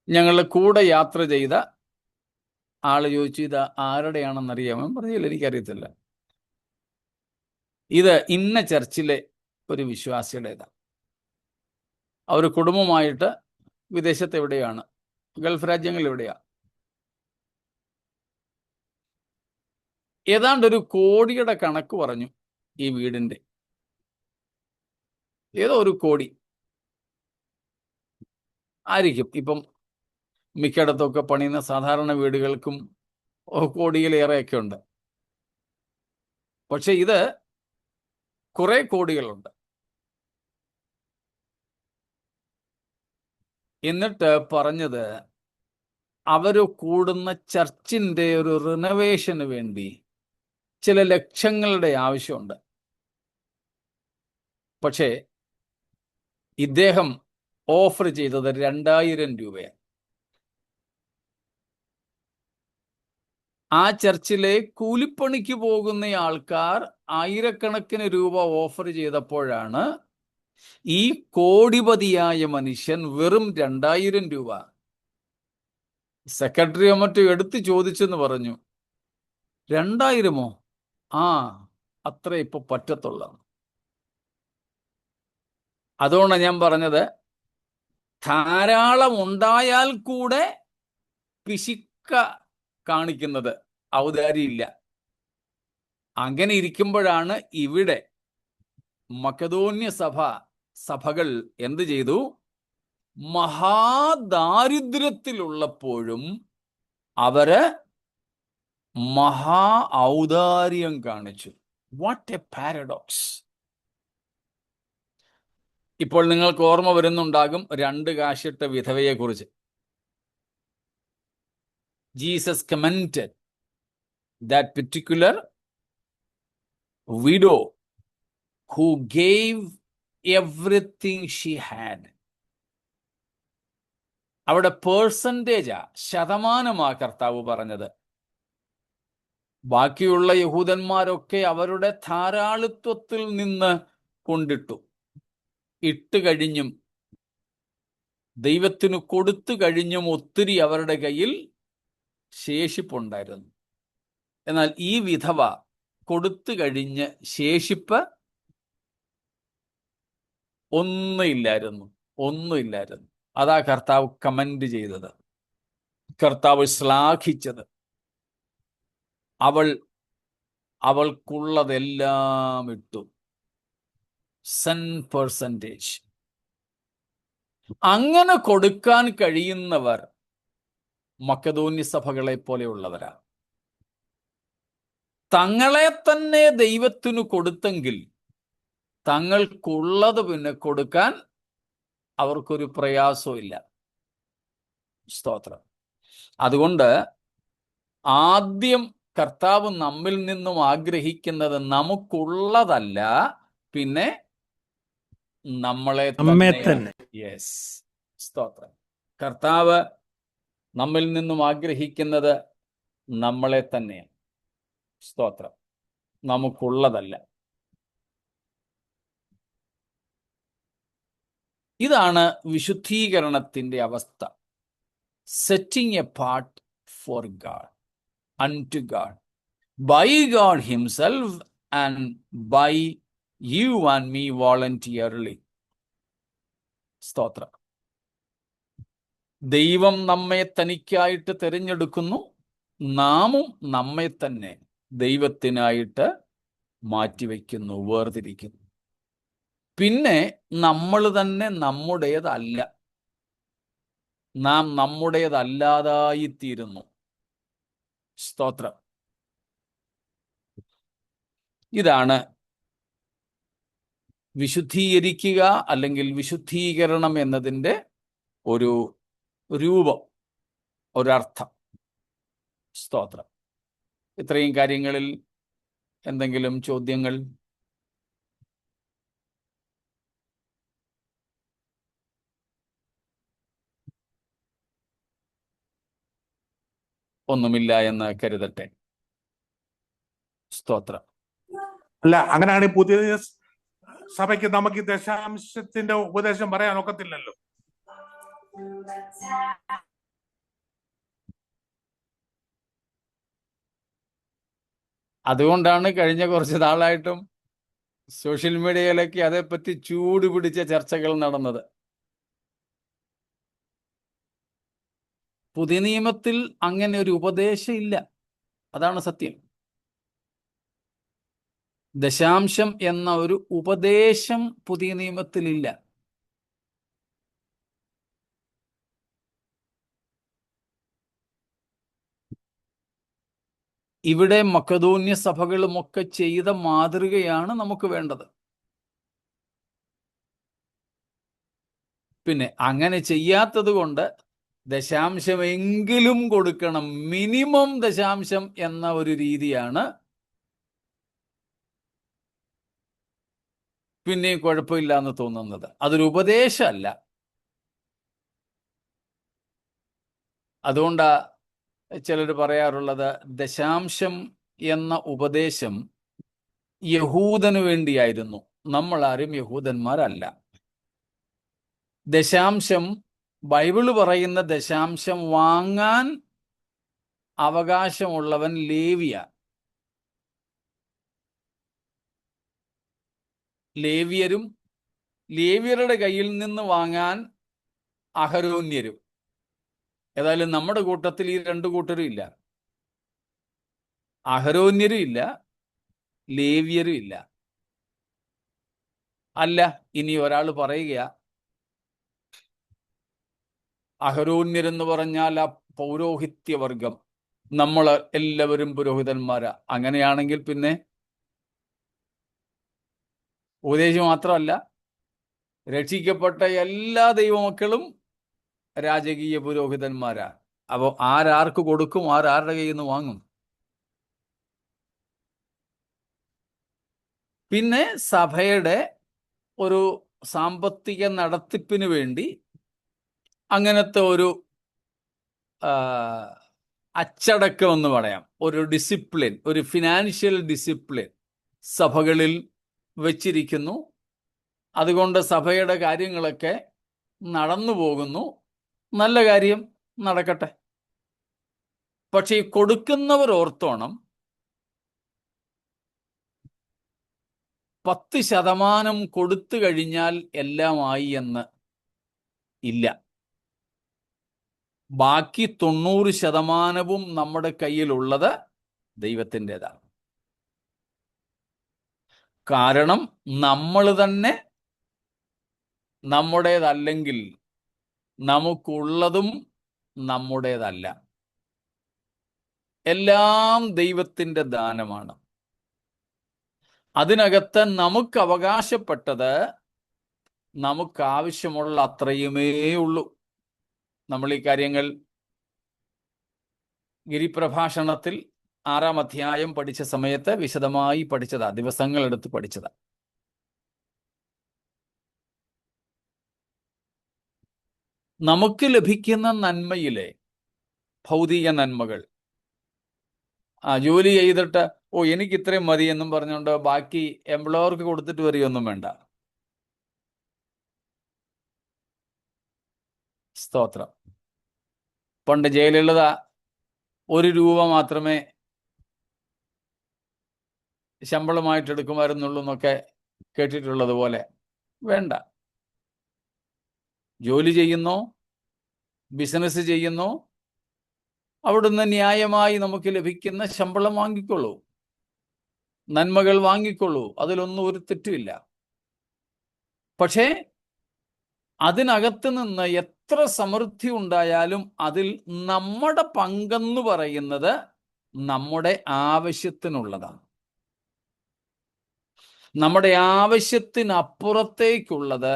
ഞങ്ങളുടെ കൂടെ യാത്ര ചെയ്ത ആള് ചോദിച്ചു, ഇത് ആരുടെയാണെന്നറിയാമോ? പറഞ്ഞില്ല, എനിക്കറിയത്തില്ല. ഇത് ഇന്ന ചർച്ചിലെ ഒരു വിശ്വാസിയുടേതാണ്. അവർ കുടുംബമായിട്ട് വിദേശത്ത് എവിടെയാണ്, ഗൾഫ് രാജ്യങ്ങളിൽ എവിടെയാ. ഏതാണ്ട് 1 കോടിയുടെ കണക്ക് പറഞ്ഞു ഈ വീടിന്റെ. ഏതോ 1 കോടി ആയിരിക്കും. ഇപ്പം മിക്കയിടത്തൊക്കെ പണിയുന്ന സാധാരണ വീടുകൾക്കും കോടിയിലേറെയൊക്കെ ഉണ്ട്. പക്ഷെ ഇത് കുറെ കോടികളുണ്ട്. എന്നിട്ട് പറഞ്ഞത്, അവര് കൂടുന്ന ചർച്ചിന്റെ ഒരു റിനോവേഷന് വേണ്ടി ചില ലക്ഷങ്ങളുടെ ആവശ്യമുണ്ട്. പക്ഷേ ഇദ്ദേഹം ഓഫർ ചെയ്തത് 2000 രൂപയാണ്. ആ ചർച്ചിലെ കൂലിപ്പണിക്ക് പോകുന്ന ആൾക്കാർ ആയിരക്കണക്കിന് രൂപ ഓഫർ ചെയ്തപ്പോഴാണ് ഈ കോടിപതിയായ മനുഷ്യൻ വെറും 2000 രൂപ സെക്രട്ടറിയോ മറ്റോ എടുത്ത് ചോദിച്ചെന്ന് പറഞ്ഞു. 2000മോ? അത്ര ഇപ്പൊ പറ്റത്തുള്ള. അതുകൊണ്ടാണ് ഞാൻ പറഞ്ഞത്, ധാരാളം ഉണ്ടായാൽ കൂടെ പിശുക്ക കാണിക്കുന്നത്, ഔദാര്യമില്ല. അങ്ങനെ ഇരിക്കുമ്പോഴാണ് ഇവിടെ മക്കെദോന്യ സഭകൾ എന്ത് ചെയ്തു? മഹാദാരിദ്ര്യത്തിലുള്ളപ്പോഴും അവര് മഹാ ഔദാര്യം കാണിച്ചു. What A paradox! ഇപ്പോൾ നിങ്ങൾക്ക് ഓർമ്മ വരുന്നുണ്ടാകും 2 കാശിട്ട വിധവയെ കുറിച്ച്. Jesus commented that particular widow who gave everything she had. അവിടെ പേഴ്സൻറ്റേജാ, ശതമാനമാ കർത്താവ് പറഞ്ഞത്. ബാക്കിയുള്ള യഹൂദന്മാരൊക്കെ അവരുടെ ധാരാളിത്വത്തിൽ നിന്ന് കൊണ്ടിട്ടു. ഇട്ട് കഴിഞ്ഞും ദൈവത്തിന് കൊടുത്തു കഴിഞ്ഞും ഒത്തിരി അവരുടെ കയ്യിൽ ശേഷിപ്പുണ്ടായിരുന്നു. എന്നാൽ ഈ വിധവ കൊടുത്തു കഴിഞ്ഞ് ശേഷിപ്പ് ഒന്നുമില്ലായിരുന്നു. അതാ കർത്താവ് കമന്റ് ചെയ്തത്, കർത്താവ് ശ്ലാഘിച്ചത്. അവൾക്കുള്ളതെല്ലാം ഇട്ടു. 100%. അങ്ങനെ കൊടുക്കാൻ കഴിയുന്നവർ മക്കെദോന്യ സഭകളെ പോലെയുള്ളവരാ. തങ്ങളെ തന്നെ ദൈവത്തിനു കൊടുത്തെങ്കിൽ തങ്ങൾക്കുള്ളത് പിന്നെ കൊടുക്കാൻ അവർക്കൊരു പ്രയാസമില്ല. സ്തോത്രം. അതുകൊണ്ട് ആദ്യം കർത്താവ് നമ്മിൽ നിന്നും ആഗ്രഹിക്കുന്നത് നമുക്കുള്ളതല്ല, പിന്നെ നമ്മളെ തന്നെ. യെസ്, സ്തോത്രം. കർത്താവ് നമ്മിൽ നിന്നും ആഗ്രഹിക്കുന്നത് നമ്മളെ തന്നെയാണ്. സ്തോത്രം. നമുക്കുള്ളതല്ല. ഇതാണ് വിശുദ്ധീകരണത്തിന്റെ അവസ്ഥ. Setting A part four God, unto God, by God himself and by you and me voluntarily. സ്തോത്രം. ദൈവം നമ്മെ തനിക്കായിട്ട് തിരഞ്ഞെടുക്കുന്നു, നാമും നമ്മെ തന്നെ ദൈവത്തിനായിട്ട് മാറ്റിവെക്കുന്നു, വേർതിരിക്കുന്നു. പിന്നെ നമ്മൾ തന്നെ നമ്മുടേതല്ല, നാം നമ്മുടേതല്ലാതായിത്തീരുന്നു. സ്തോത്രം. ഇതാണ് വിശുദ്ധീകരിക്കുക അല്ലെങ്കിൽ വിശുദ്ധീകരണം എന്നതിൻ്റെ ഒരു രൂപം, ഒരർത്ഥം. സ്തോത്രം. ഇത്രയും കാര്യങ്ങളിൽ എന്തെങ്കിലും ചോദ്യങ്ങൾ? ഒന്നുമില്ല എന്ന് കരുതട്ടെ. സ്തോത്രം. അല്ല, അങ്ങനെയാണെങ്കിൽ പുതിയ സഭയ്ക്ക് നമുക്ക് ദശാംശത്തിന്റെ ഉപദേശം പറയാൻ ഒക്കത്തില്ലല്ലോ. അതുകൊണ്ടാണ് കഴിഞ്ഞ കുറച്ച് നാളായിട്ടും സോഷ്യൽ മീഡിയയിലൊക്കെ അതേപ്പറ്റി ചൂട് പിടിച്ച ചർച്ചകൾ നടന്നത്. പുതിയ നിയമത്തിൽ അങ്ങനെ ഒരു ഉപദേശം ഇല്ല, അതാണ് സത്യം. ദശാംശം എന്ന ഒരു ഉപദേശം പുതിയ നിയമത്തിലില്ല. ഇവിടെ മക്കെദോന്യ സഭകളുമൊക്കെ ചെയ്ത മാതൃകയാണ് നമുക്ക് വേണ്ടത്. പിന്നെ അങ്ങനെ ചെയ്യാത്തത് കൊണ്ട് ദശാംശമെങ്കിലും കൊടുക്കണം, മിനിമം ദശാംശം എന്ന ഒരു രീതിയാണ് പിന്നെയും കുഴപ്പമില്ല എന്ന് തോന്നുന്നത്. അതൊരു ഉപദേശമല്ല. അതുകൊണ്ടാ ചിലർ പറയാറുള്ളത് ദശാംശം എന്ന ഉപദേശം യഹൂദന് വേണ്ടിയായിരുന്നു, നമ്മളാരും യഹൂദന്മാരല്ല. ദശാംശം, ബൈബിള് പറയുന്ന ദശാംശം വാങ്ങാൻ അവകാശമുള്ളവൻ ലേവിയ. ലേവ്യരും ലേവ്യരുടെ കയ്യിൽ നിന്ന് വാങ്ങാൻ അഹരോന്യരും. ഏതായാലും നമ്മുടെ കൂട്ടത്തിൽ ഈ രണ്ടു കൂട്ടരും ഇല്ല. അഹരോന്യരും ഇല്ല, ലേവ്യരും ഇല്ല. അല്ല, ഇനി ഒരാൾ പറയുക, അഹരോന്യരെന്ന് പറഞ്ഞാൽ ആ പൗരോഹിത്യവർഗം, നമ്മൾ എല്ലാവരും പുരോഹിതന്മാരാ. അങ്ങനെയാണെങ്കിൽ പിന്നെ ഉപദേശം മാത്രമല്ല, രക്ഷിക്കപ്പെട്ട എല്ലാ ദൈവമക്കളും രാജകീയ പുരോഹിതന്മാരാ. അപ്പോൾ ആരാർക്ക് കൊടുക്കും, ആരാരുടെ കയ്യിൽ നിന്ന് വാങ്ങും? പിന്നെ സഭയുടെ ഒരു സാമ്പത്തിക നടത്തിപ്പിന് വേണ്ടി അങ്ങനത്തെ ഒരു അച്ചടക്കം എന്ന് പറയാം, ഒരു ഡിസിപ്ലിൻ, ഒരു ഫിനാൻഷ്യൽ ഡിസിപ്ലിൻ സഭകളിൽ വച്ചിരിക്കുന്നു. അതുകൊണ്ട് സഭയുടെ കാര്യങ്ങളൊക്കെ നടന്നു പോകുന്നു. നല്ല കാര്യം, നടക്കട്ടെ. പക്ഷെ ഈ കൊടുക്കുന്നവർ ഓർത്തോണം, 10% കൊടുത്തു കഴിഞ്ഞാൽ എല്ലാമായി എന്ന് ഇല്ല. ബാക്കി 90% നമ്മുടെ കയ്യിലുള്ളത് ദൈവത്തിൻ്റെതാണ്. കാരണം നമ്മൾ തന്നെ നമ്മുടേതല്ലെങ്കിൽ നമുക്കുള്ളതും നമ്മുടേതല്ല. എല്ലാം ദൈവത്തിൻ്റെ ദാനമാണ്. അതിനകത്ത് നമുക്ക് അവകാശപ്പെട്ടത് നമുക്കാവശ്യമുള്ള അത്രയുമേ ഉള്ളൂ. നമ്മൾ ഈ കാര്യങ്ങൾ ഗിരിപ്രഭാഷണത്തിൽ 6-ാം അധ്യായം പഠിച്ച സമയത്ത് വിശദമായി പഠിച്ചതാ, ദിവസങ്ങളെടുത്ത് പഠിച്ചതാ. നമുക്ക് ലഭിക്കുന്ന നന്മയിലെ ഭൗതിക നന്മകൾ, ജോലി ചെയ്തിട്ട് എനിക്ക് ഇത്രയും മതി എന്നും പറഞ്ഞുകൊണ്ട് ബാക്കി എംപ്ലോയർക്ക് കൊടുത്തിട്ട് വരികയൊന്നും വേണ്ട. സ്തോത്രം. പണ്ട് ജയലളിത 1 രൂപ മാത്രമേ ശമ്പളമായിട്ട് എടുക്കുമായിരുന്നുള്ളൂ എന്നൊക്കെ കേട്ടിട്ടുള്ളത് പോലെ വേണ്ട. ജോലി ചെയ്യുന്നു, ബിസിനസ് ചെയ്യുന്നു, അവിടുന്ന് ന്യായമായി നമുക്ക് ലഭിക്കുന്ന ശമ്പളം വാങ്ങിക്കൊള്ളൂ, നന്മകൾ വാങ്ങിക്കൊള്ളൂ, അതിലൊന്നും ഒരു തെറ്റുമില്ല. പക്ഷേ അതിനകത്ത് നിന്ന് എത്ര സമൃദ്ധി ഉണ്ടായാലും അതിൽ നമ്മുടെ പങ്കെന്ന് പറയുന്നത് നമ്മുടെ ആവശ്യത്തിനുള്ളതാണ്. നമ്മുടെ ആവശ്യത്തിനപ്പുറത്തേക്കുള്ളത്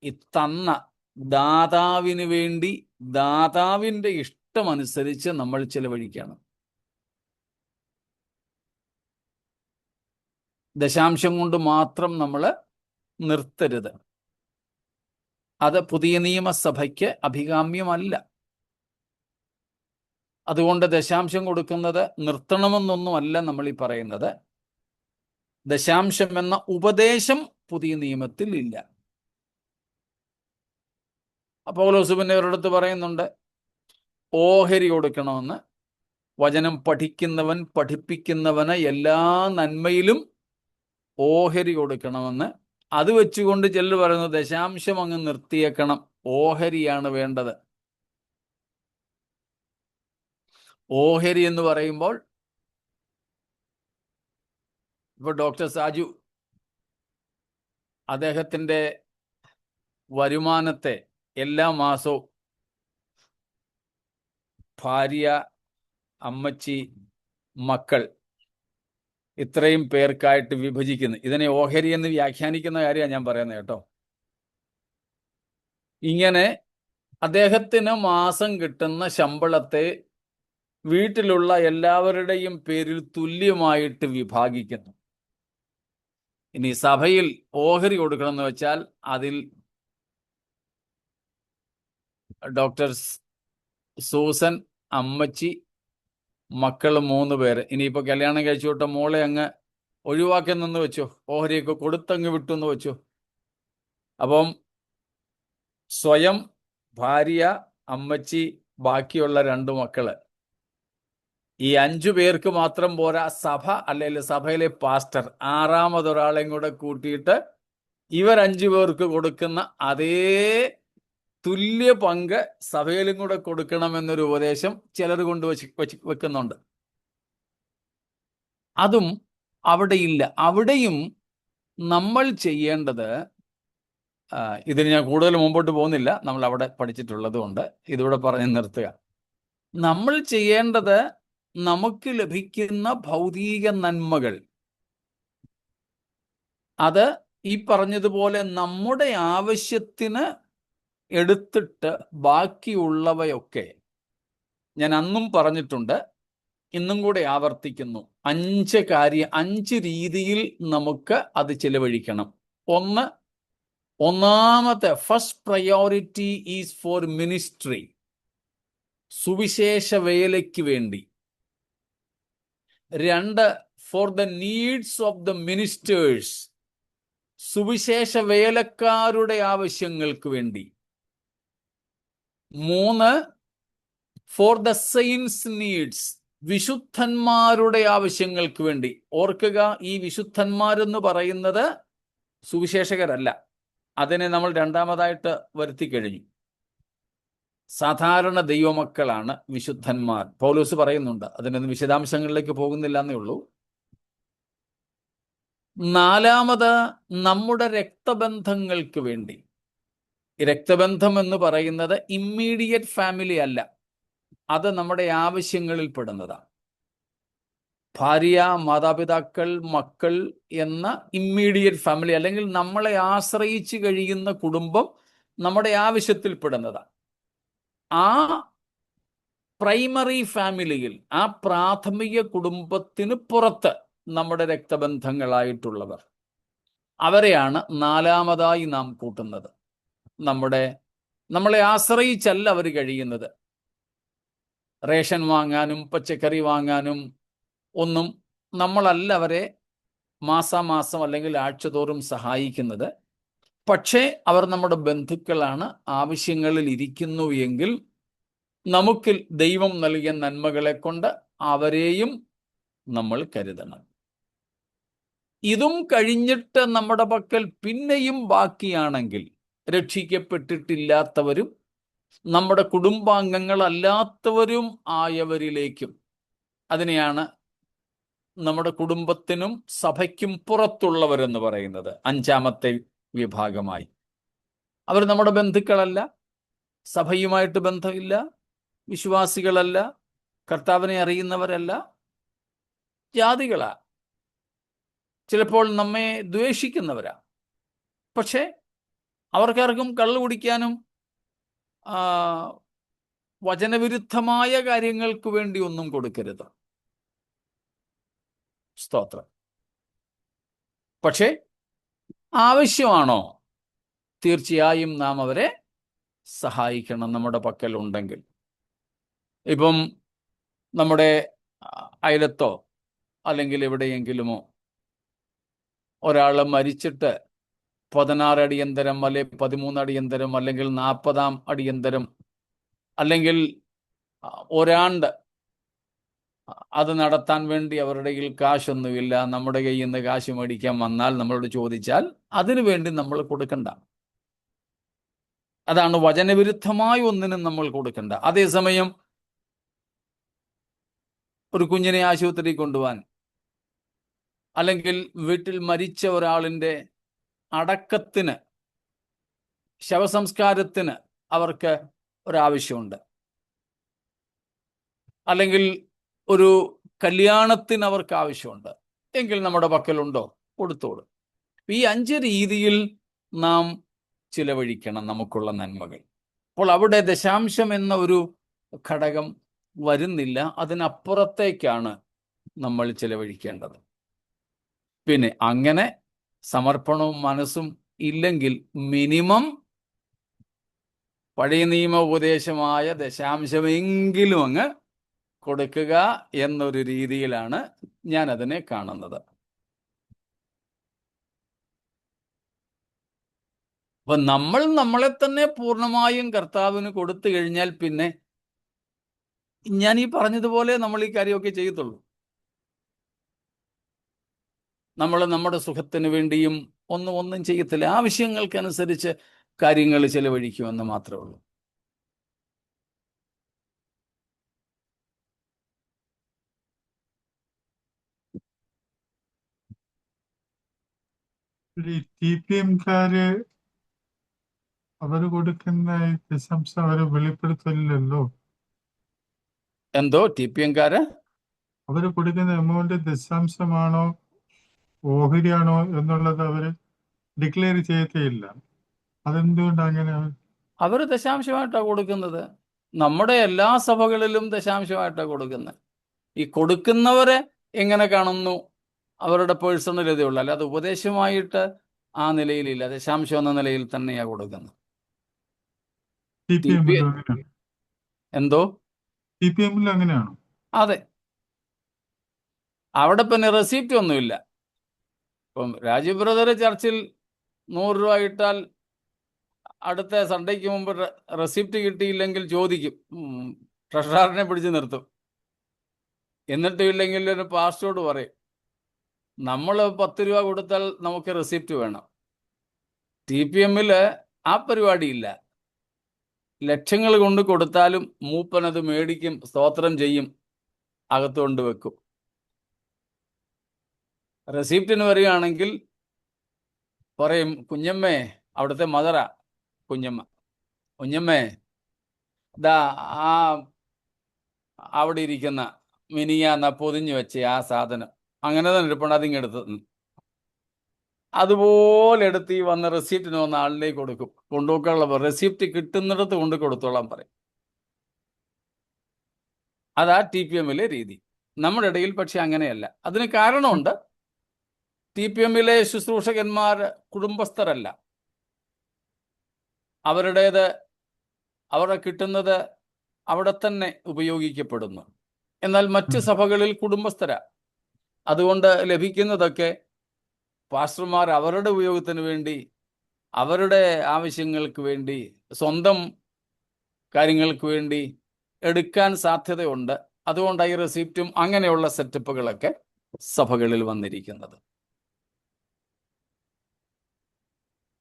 ഈ തന്ന ദാതാവിന് വേണ്ടി ദാതാവിൻ്റെ ഇഷ്ടമനുസരിച്ച് നമ്മൾ ചെലവഴിക്കണം. ദശാംശം കൊണ്ട് മാത്രം നമ്മൾ നിർത്തരുത്. അത് പുതിയ നിയമസഭയ്ക്ക് അഭികാമ്യമല്ല. അതുകൊണ്ട് ദശാംശം കൊടുക്കുന്നത് നിർത്തണമെന്നൊന്നുമല്ല നമ്മൾ ഈ പറയുന്നത്. ദശാംശം എന്ന ഉപദേശം പുതിയ നിയമത്തിൽ ഇല്ല. പൗലോസ് പിന്നെ ഒരിടത്ത് പറയുന്നുണ്ട് ഓഹരി കൊടുക്കണമെന്ന്. വചനം പഠിക്കുന്നവൻ പഠിപ്പിക്കുന്നവന് എല്ലാ നന്മയിലും ഓഹരി കൊടുക്കണമെന്ന്. അത് വെച്ചുകൊണ്ട് ചിലർ പറയുന്നത് ദശാംശം അങ്ങ് നിർത്തിയേക്കണം, ഓഹരിയാണ് വേണ്ടത്. ഓഹരി എന്ന് പറയുമ്പോൾ ഇപ്പോൾ ഡോക്ടർ സാജു അദ്ദേഹത്തിൻ്റെ വരുമാനത്തെ എല്ലാ മാസവും ഭാര്യ, അമ്മച്ചി, മക്കൾ ഇത്രയും പേർക്കായിട്ട് വിഭജിക്കുന്നു. ഇതിനെ ഓഹരി എന്ന് വ്യാഖ്യാനിക്കുന്ന കാര്യമാണ് ഞാൻ പറയുന്നത് കേട്ടോ. ഇങ്ങനെ അദ്ദേഹത്തിന് മാസം കിട്ടുന്ന ശമ്പളത്തെ വീട്ടിലുള്ള എല്ലാവരുടെയും പേരിൽ തുല്യമായിട്ട് വിഭാഗിക്കുന്നു. ഇനി സഭയിൽ ഓഹരി കൊടുക്കണമെന്ന് വെച്ചാൽ അതിൽ ഡോക്ടർ സൂസൻ, അമ്മച്ചി, മക്കൾ 3 പേര്. ഇനിയിപ്പോൾ കല്യാണം കഴിച്ചു വിട്ട മോളെ അങ്ങ് ഒഴിവാക്കി നിന്ന് വെച്ചോ, ഓഹരിയൊക്കെ കൊടുത്തങ്ങ് വിട്ടു എന്ന് വെച്ചോ. അപ്പം സ്വയം, ഭാര്യ, അമ്മച്ചി, ബാക്കിയുള്ള 2 മക്കള്, ഈ 5 പേർക്ക് മാത്രം പോരാ, സഭ അല്ലെങ്കിൽ സഭയിലെ പാസ്റ്റർ 6-മതൊരാളെയും കൂടെ കൂട്ടിയിട്ട് ഇവർ 5 പേർക്ക് കൊടുക്കുന്ന അതേ തുല്യ പങ്ക് സഭയിലും കൂടെ കൊടുക്കണമെന്നൊരു ഉപദേശം ചിലർ വെക്കുന്നുണ്ട്. അതും അവിടെയില്ല. അവിടെയും നമ്മൾ ചെയ്യേണ്ടത്, ഇതിന് ഞാൻ കൂടുതൽ മുമ്പോട്ട് പോകുന്നില്ല, നമ്മൾ അവിടെ പഠിച്ചിട്ടുള്ളത് കൊണ്ട് ഇതിവിടെ പറഞ്ഞ് നിർത്തുക. നമ്മൾ ചെയ്യേണ്ടത് നമുക്ക് ലഭിക്കുന്ന ഭൗതിക നന്മകൾ, അത് ഈ പറഞ്ഞതുപോലെ നമ്മുടെ ആവശ്യത്തിന് എടുത്തിട്ട് ബാക്കിയുള്ളവയൊക്കെ, ഞാൻ അന്നും പറഞ്ഞിട്ടുണ്ട്, ഇന്നും കൂടെ ആവർത്തിക്കുന്നു, 5 രീതിയിൽ നമുക്ക് അത് ചിലവഴിക്കണം. ഒന്നാമത്തെ first priority is for ministry, സുവിശേഷ വേലയ്ക്ക് വേണ്ടി. 2, for the needs of the ministers, സുവിശേഷ വേലക്കാരുടെ ആവശ്യങ്ങൾക്ക് വേണ്ടി. 3, ഫോർ ദ സെയിൻസ് നീഡ്സ്, വിശുദ്ധന്മാരുടെ ആവശ്യങ്ങൾക്ക് വേണ്ടി. ഓർക്കുക, ഈ വിശുദ്ധന്മാരെന്ന് പറയുന്നത് സുവിശേഷകരല്ല, അതിനെ നമ്മൾ രണ്ടാമതായിട്ട് വരുത്തി കഴിഞ്ഞു. സാധാരണ ദൈവമക്കളാണ് വിശുദ്ധന്മാർ. പൗലോസ് പറയുന്നുണ്ട്, അതിനൊന്നും വിശദാംശങ്ങളിലേക്ക് പോകുന്നില്ല എന്നേ ഉള്ളൂ. 4, നമ്മുടെ രക്തബന്ധങ്ങൾക്ക് വേണ്ടി. രക്തബന്ധം എന്ന് പറയുന്നത് ഇമ്മീഡിയറ്റ് ഫാമിലി അല്ല, അത് നമ്മുടെ ആവശ്യങ്ങളിൽ പെടുന്നതാണ്. ഭാര്യ, മാതാപിതാക്കൾ, മക്കൾ എന്ന ഇമ്മീഡിയറ്റ് ഫാമിലി, അല്ലെങ്കിൽ നമ്മളെ ആശ്രയിച്ച് കഴിയുന്ന കുടുംബം നമ്മുടെ ആവശ്യത്തിൽ പെടുന്നതാണ്. ആ പ്രൈമറി ഫാമിലിയിൽ, ആ പ്രാഥമിക കുടുംബത്തിന് പുറത്ത് നമ്മുടെ രക്തബന്ധങ്ങളായിട്ടുള്ളവർ, അവരെയാണ് 4മതായി നാം കൂട്ടുന്നത്. നമ്മളെ ആശ്രയിച്ചല്ല അവർ കഴിയുന്നത്. റേഷൻ വാങ്ങാനും പച്ചക്കറി വാങ്ങാനും ഒന്നും നമ്മളല്ല അവരെ മാസാമാസം അല്ലെങ്കിൽ ആഴ്ചതോറും സഹായിക്കുന്നത്. പക്ഷേ അവർ നമ്മുടെ ബന്ധുക്കളാണ്. ആവശ്യങ്ങളിൽ ഇരിക്കുന്നു എങ്കിൽ നമുക്ക് ദൈവം നൽകിയ നന്മകളെ കൊണ്ട് അവരെയും നമ്മൾ കരുതണം. ഇതും കഴിഞ്ഞിട്ട് നമ്മുടെ പക്കൽ പിന്നെയും ബാക്കിയാണെങ്കിൽ, രക്ഷിക്കപ്പെട്ടിട്ടില്ലാത്തവരും നമ്മുടെ കുടുംബാംഗങ്ങളല്ലാത്തവരും ആയവരിലേക്കും, അതിനെയാണ് നമ്മുടെ കുടുംബത്തിനും സഭയ്ക്കും പുറത്തുള്ളവരെന്ന് പറയുന്നത് 5മത്തെ വിഭാഗമായി. അവർ നമ്മുടെ ബന്ധുക്കളല്ല, സഭയുമായിട്ട് ബന്ധമില്ല, വിശ്വാസികളല്ല, കർത്താവിനെ അറിയുന്നവരല്ല, ജാതികളാ, ചിലപ്പോൾ നമ്മെ ദ്വേഷിക്കുന്നവരാ. പക്ഷേ അവർക്കാർക്കും കള്ളു കുടിക്കാനും വചനവിരുദ്ധമായ കാര്യങ്ങൾക്ക് വേണ്ടി ഒന്നും കൊടുക്കരുത്. സ്തോത്രം. പക്ഷേ ആവശ്യമാണോ? തീർച്ചയായും നാം അവരെ സഹായിക്കണം, നമ്മുടെ പക്കൽ ഉണ്ടെങ്കിൽ. ഇപ്പം നമ്മുടെ അയലത്തോ അല്ലെങ്കിൽ എവിടെയെങ്കിലുമോ ഒരാൾ മരിച്ചിട്ട് 16 അടിയന്തരം, അല്ലെങ്കിൽ 13 അടിയന്തരം, അല്ലെങ്കിൽ 40 അടിയന്തരം, അല്ലെങ്കിൽ ഒരാണ്ട് അത് നടത്താൻ വേണ്ടി അവരുടെ കയ്യിൽ കാശൊന്നുമില്ല, നമ്മുടെ കയ്യിൽ നിന്ന് കാശ് മേടിക്കാൻ വന്നാൽ നമ്മളോട് ചോദിച്ചാൽ അതിനു വേണ്ടി നമ്മൾ കൊടുക്കണ്ട. അതാണ് വചനവിരുദ്ധമായ ഒന്നിനും നമ്മൾ കൊടുക്കണ്ട. അതേസമയം ഒരു കുഞ്ഞിനെ ആശുപത്രിയിൽ കൊണ്ടുപോകാൻ, അല്ലെങ്കിൽ വീട്ടിൽ മരിച്ച ഒരാളിൻ്റെ അടക്കത്തിന്, ശവസംസ്കാരത്തിന് അവർക്ക് ഒരാവശ്യമുണ്ട്, അല്ലെങ്കിൽ ഒരു കല്യാണത്തിന് അവർക്ക് ആവശ്യമുണ്ട്, എങ്കിൽ നമ്മുടെ പക്കലുണ്ടോ? കൊടുത്തോളൂ. ഈ 5 രീതിയിൽ നാം ചിലവഴിക്കണം നമുക്കുള്ള നന്മകൾ. അപ്പോൾ അവിടെ ദശാംശം എന്ന ഒരു ഘടകം വരുന്നില്ല, അതിനപ്പുറത്തേക്കാണ് നമ്മൾ ചിലവഴിക്കേണ്ടത്. പിന്നെ അങ്ങനെ സമർപ്പണവും മനസ്സും ഇല്ലെങ്കിൽ മിനിമം പഴയ നിയമ ഉപദേശമായ ദശാംശമെങ്കിലും അങ്ങ് കൊടുക്കുക എന്നൊരു രീതിയിലാണ് ഞാൻ അതിനെ കാണുന്നത്. അപ്പൊ നമ്മൾ നമ്മളെ തന്നെ പൂർണ്ണമായും കർത്താവിന് കൊടുത്തു കഴിഞ്ഞാൽ പിന്നെ ഞാൻ ഈ പറഞ്ഞതുപോലെ നമ്മൾ ഈ കാര്യമൊക്കെ ചെയ്യത്തുള്ളൂ. നമ്മൾ നമ്മുടെ സുഖത്തിന് വേണ്ടിയും ഒന്നും ചെയ്യത്തില്ല. ആവശ്യങ്ങൾക്കനുസരിച്ച് കാര്യങ്ങൾ ചെലവഴിക്കുമെന്ന് മാത്രമേ ഉള്ളൂ. ഈ TPM-കാര് അവര് കൊടുക്കുന്ന ഈ ദശാംശം അവര് വെളിപ്പെടുത്തില്ലല്ലോ. എന്തോ TPM-കാര് അവര് കൊടുക്കുന്ന എമൗണ്ട് ദശാംശമാണോ ഓഹരിയാണോ എന്നുള്ളത് അവര് ഡിക്ലെയർ ചെയ്യത്തേയില്ല. അതെന്തുകൊണ്ട് അങ്ങനെ? അവർ ദശാംശമായിട്ടാണ് കൊടുക്കുന്നത്. നമ്മുടെ എല്ലാ സഭകളിലും ദശാംശമായിട്ടാണ് കൊടുക്കുന്നത്. ഈ കൊടുക്കുന്നവരെ എങ്ങനെ കാണുന്നു അവരുടെ പേഴ്സണൽ ഇതേ ഉള്ളൂ, അല്ലാതെ ഉപദേശമായിട്ട് ആ നിലയിലില്ല. ദശാംശം എന്ന നിലയിൽ തന്നെയാണ് കൊടുക്കുന്നത്. TPM-ലും അങ്ങനെയാണ്. എന്തോ TPM-ലും അങ്ങനെയാണോ? അതെ, അവിടെ പിന്നെ റെസിപ്റ്റ് ഒന്നുമില്ല. ഇപ്പം രാജീവ് ബ്രദർ ചർച്ചിൽ 100 രൂപ ഇട്ടാൽ അടുത്ത സൺഡേക്ക് മുമ്പ് റെസിപ്റ്റ് കിട്ടിയില്ലെങ്കിൽ ചോദിക്കും, ട്രഷറാറിനെ പിടിച്ച് നിർത്തും. എന്നിട്ടും ഇല്ലെങ്കിൽ ഒരു പാസ്റ്റോട് പറയും, നമ്മൾ 10 രൂപ കൊടുത്താൽ നമുക്ക് റെസിപ്റ്റ് വേണം. TPM-ൽ ആ പരിപാടിയില്ല. ലക്ഷങ്ങൾ കൊണ്ട് കൊടുത്താലും മൂപ്പനത് മേടിക്കും, സ്തോത്രം ചെയ്യും, അകത്ത് കൊണ്ട് വെക്കും. റെസിപ്റ്റിന് വരികയാണെങ്കിൽ പറയും, കുഞ്ഞമ്മേ, അവിടുത്തെ മദറാ കുഞ്ഞമ്മേ, ദാ ആ അവിടെ ഇരിക്കുന്ന മിനിയാന്ന പൊതിഞ്ഞു വെച്ച ആ സാധനം അങ്ങനെ തന്നെ ഇരിപ്പുണ്ട്, അതിങ്ങെടുത്ത് അതുപോലെ എടുത്ത് ഈ വന്ന റെസിപ്റ്റിന് വന്ന ആളിലേക്ക് കൊടുക്കും. കൊണ്ടുപോക്കാനുള്ള റെസിപ്റ്റ് കിട്ടുന്നിടത്ത് കൊണ്ട് കൊടുത്തോളാൻ പറയും. അതാ TPM-ലെ രീതി. നമ്മുടെ ഇടയിൽ പക്ഷെ അങ്ങനെയല്ല. അതിന് കാരണമുണ്ട്. TPM-ലെ ശുശ്രൂഷകന്മാർ കുടുംബസ്ഥരല്ല. അവരുടെ കിട്ടുന്നത് അവിടെ തന്നെ ഉപയോഗിക്കപ്പെടുന്നു. എന്നാൽ മറ്റ് സഭകളിൽ കുടുംബസ്ഥര. അതുകൊണ്ട് ലഭിക്കുന്നതൊക്കെ പാസ്റ്റർമാർ അവരുടെ ഉപയോഗത്തിന് വേണ്ടി, അവരുടെ ആവശ്യങ്ങൾക്ക് വേണ്ടി, സ്വന്തം കാര്യങ്ങൾക്ക് വേണ്ടി എടുക്കാൻ സാധ്യതയുണ്ട്. അതുകൊണ്ടാണ് ഈ റെസിപ്റ്റും അങ്ങനെയുള്ള സെറ്റപ്പുകളൊക്കെ സഭകളിൽ വന്നിരിക്കുന്നത്.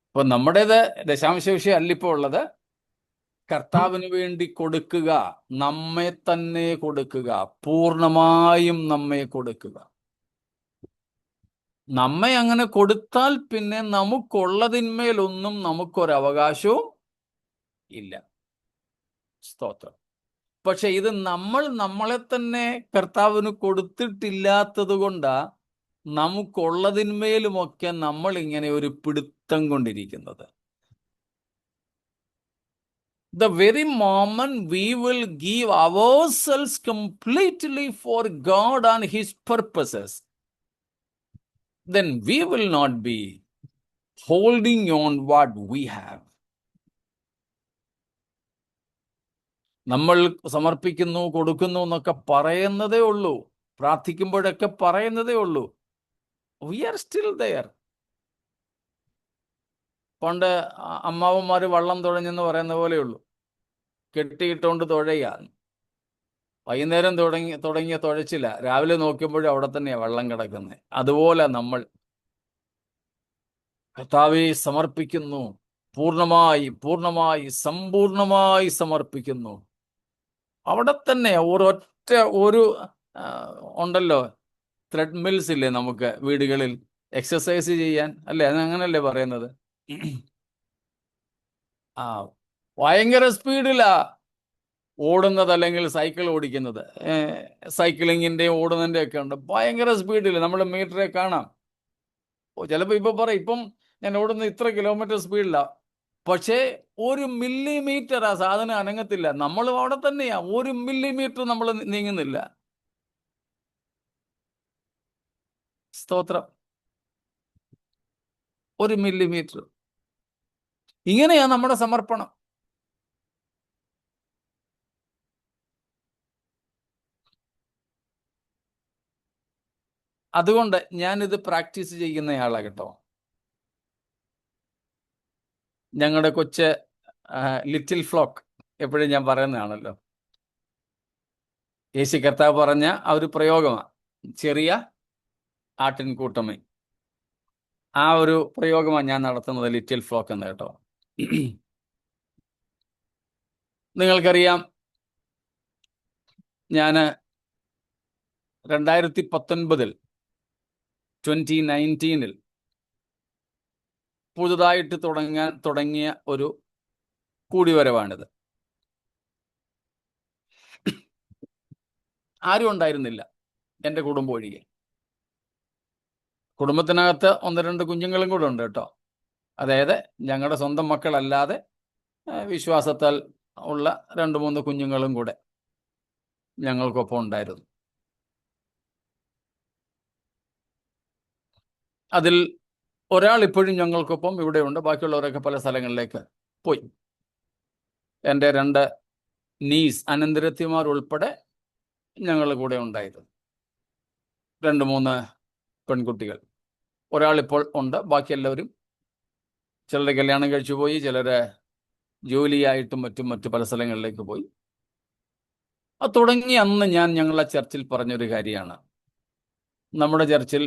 ഇപ്പൊ നമ്മുടേത് ദശാംശ വിഷയം അല്ലിപ്പോൾ ഉള്ളത്. കർത്താവിന് വേണ്ടി കൊടുക്കുക, നമ്മെ തന്നെ കൊടുക്കുക, പൂർണ്ണമായും നമ്മെ കൊടുക്കുക. നമ്മെ അങ്ങനെ കൊടുത്താൽ പിന്നെ നമുക്കുള്ളതിന്മേലൊന്നും നമുക്കൊരവകാശവും ഇല്ല. സ്തോത്രം. പക്ഷെ ഇത് നമ്മളെ തന്നെ കർത്താവിന് കൊടുത്തിട്ടില്ലാത്തത് കൊണ്ടാ നമുക്കുള്ളതിന്മേലുമൊക്കെ നമ്മൾ ഇങ്ങനെ ഒരു പിടുത്തം കൊണ്ടിരിക്കുന്നത്. The very moment we will give ourselves completely for God and His purposes, then we will not be holding on what we have. നമ്മൾ സമർപ്പിക്കുന്നു, കൊടുക്കുന്നു എന്നൊക്കെ പറയുന്നതേ ഉള്ളൂ, പ്രാർത്ഥിക്കുമ്പോഴൊക്കെ പറയുന്നതേ ഉള്ളൂ. We are still there. പണ്ട് അമ്മാവന്മാർ വള്ളം തുഴഞ്ഞെന്ന് പറയുന്ന പോലെയുള്ളൂ. കെട്ടിയിട്ടുകൊണ്ട് തുഴയാണ്. വൈകുന്നേരം തുടങ്ങിയ തുഴച്ചില്ല, രാവിലെ നോക്കുമ്പോഴും അവിടെ തന്നെയാണ് വെള്ളം കിടക്കുന്നത്. അതുപോലെ നമ്മൾ കർത്താവെ സമർപ്പിക്കുന്നു, പൂർണ്ണമായി സമ്പൂർണമായി സമർപ്പിക്കുന്നു. അവിടെ തന്നെ ഒരു ഉണ്ടല്ലോ, ത്രെഡ് മിൽസ് ഇല്ലേ നമുക്ക് വീടുകളിൽ എക്സസൈസ് ചെയ്യാൻ, അല്ലേ? അങ്ങനല്ലേ പറയുന്നത്? ഭയങ്കര സ്പീഡിലാ ഓടുന്നത്, അല്ലെങ്കിൽ സൈക്കിൾ ഓടിക്കുന്നത്. സൈക്ലിങ്ങിൻ്റെയും ഓടുന്നതിൻ്റെ ഒക്കെ ഉണ്ട്. ഭയങ്കര സ്പീഡിൽ നമ്മൾ മീറ്ററെ കാണാം. ചിലപ്പോൾ ഇപ്പം പറയും, ഇപ്പം ഞാൻ ഓടുന്ന ഇത്ര കിലോമീറ്റർ സ്പീഡിലാണ്. പക്ഷേ 1 മില്ലിമീറ്റർ ആ സാധനം അനങ്ങത്തില്ല. നമ്മൾ അവിടെ തന്നെയാ, 1 മില്ലിമീറ്റർ നമ്മൾ നീങ്ങുന്നില്ല. സ്തോത്രം. 1 മില്ലിമീറ്റർ. ഇങ്ങനെയാ നമ്മുടെ സമർപ്പണം. അതുകൊണ്ട് ഞാനിത് പ്രാക്ടീസ് ചെയ്യുന്നയാളാ കേട്ടോ. ഞങ്ങളുടെ കൊച്ച് ലിറ്റിൽ ഫ്ലോക്ക് എപ്പോഴും ഞാൻ പറയുന്നതാണല്ലോ. യേശു കർത്താവ് പറഞ്ഞ ആ ഒരു പ്രയോഗമാണ്, ചെറിയ ആട്ടിൻകൂട്ടമേ. ആ ഒരു പ്രയോഗമാണ് ഞാൻ നടത്തുന്നത്, ലിറ്റിൽ ഫ്ലോക്ക് എന്ന് കേട്ടോ. നിങ്ങൾക്കറിയാം, ഞാൻ 2019 2019 പുതുതായിട്ട് തുടങ്ങിയ ഒരു കൂടിവരവാണിത്. ആരും ഉണ്ടായിരുന്നില്ല, എൻ്റെ കുടുംബം ഒഴികെ. കുടുംബത്തിനകത്ത് 1-2 കുഞ്ഞുങ്ങളും കൂടെ ഉണ്ട് കേട്ടോ. അതായത് ഞങ്ങളുടെ സ്വന്തം മക്കളല്ലാതെ വിശ്വാസത്താൽ ഉള്ള 2-3 കുഞ്ഞുങ്ങളും കൂടെ ഞങ്ങൾക്കൊപ്പം ഉണ്ടായിരുന്നു. അതിൽ ഒരാൾ ഇപ്പോഴും ഞങ്ങൾക്കൊപ്പം ഇവിടെയുണ്ട്, ബാക്കിയുള്ളവരൊക്കെ പല സ്ഥലങ്ങളിലേക്ക് പോയി. എൻ്റെ 2 നീസ് അനന്തരത്തിമാർ ഉൾപ്പെടെ ഞങ്ങളുടെ കൂടെ ഉണ്ടായിരുന്നു. 2-3 പെൺകുട്ടികൾ. ഒരാളിപ്പോൾ ഉണ്ട്, ബാക്കി എല്ലാവരും ചിലർ കല്യാണം കഴിച്ചു പോയി, ചിലർ ജോലിയായിട്ടും മറ്റു പല സ്ഥലങ്ങളിലേക്ക് പോയി. അത് തുടങ്ങി അന്ന് ഞാൻ ഞങ്ങളുടെ ചർച്ചിൽ പറഞ്ഞൊരു കാര്യമാണ്, നമ്മുടെ ചർച്ചിൽ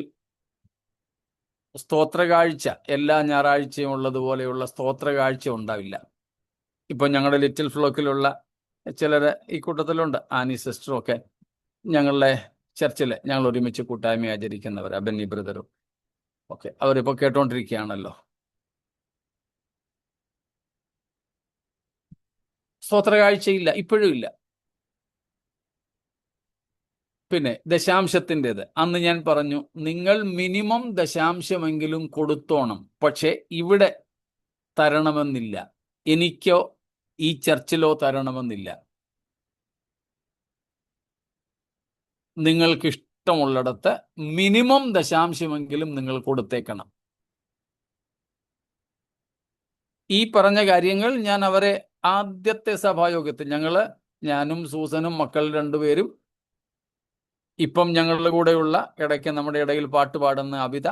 സ്തോത്രകാഴ്ച എല്ലാ ഞായറാഴ്ചയും ഉള്ളതുപോലെയുള്ള സ്തോത്രകാഴ്ച ഉണ്ടാവില്ല. ഇപ്പം ഞങ്ങളുടെ ലിറ്റിൽ ഫ്ലോക്കിലുള്ള ചിലർ ഈ കൂട്ടത്തിലുണ്ട്, ആനി സിസ്റ്ററും ഒക്കെ ഞങ്ങളുടെ ചർച്ചിൽ ഞങ്ങൾ ഒരുമിച്ച് കൂട്ടായ്മ ആചരിക്കുന്നവർ, ബെന്നി ബ്രദറും ഒക്കെ അവരിപ്പോൾ കേട്ടോണ്ടിരിക്കുകയാണല്ലോ. സ്തോത്രകാഴ്ചയില്ല, ഇപ്പോഴും ഇല്ല. പിന്നെ ദശാംശത്തിൻ്റെത് അന്ന് ഞാൻ പറഞ്ഞു, നിങ്ങൾ മിനിമം ദശാംശമെങ്കിലും കൊടുത്തോണം, പക്ഷേ ഇവിടെ തരണമെന്നില്ല, എനിക്കോ ഈ ചർച്ചിലോ തരണമെന്നില്ല. നിങ്ങൾക്ക് ഇഷ്ടമുള്ളിടത്ത് മിനിമം ദശാംശമെങ്കിലും നിങ്ങൾ കൊടുത്തേക്കണം. ഈ പറഞ്ഞ കാര്യങ്ങൾ ഞാൻ അവരെ ആദ്യത്തെ സഭായോഗത്തിൽ ഞാനും സൂസനും മക്കൾ 2 പേരും, ഇപ്പം ഞങ്ങളുടെ കൂടെയുള്ള ഇടയ്ക്ക് നമ്മുടെ ഇടയിൽ പാട്ട് പാടുന്ന അബിത,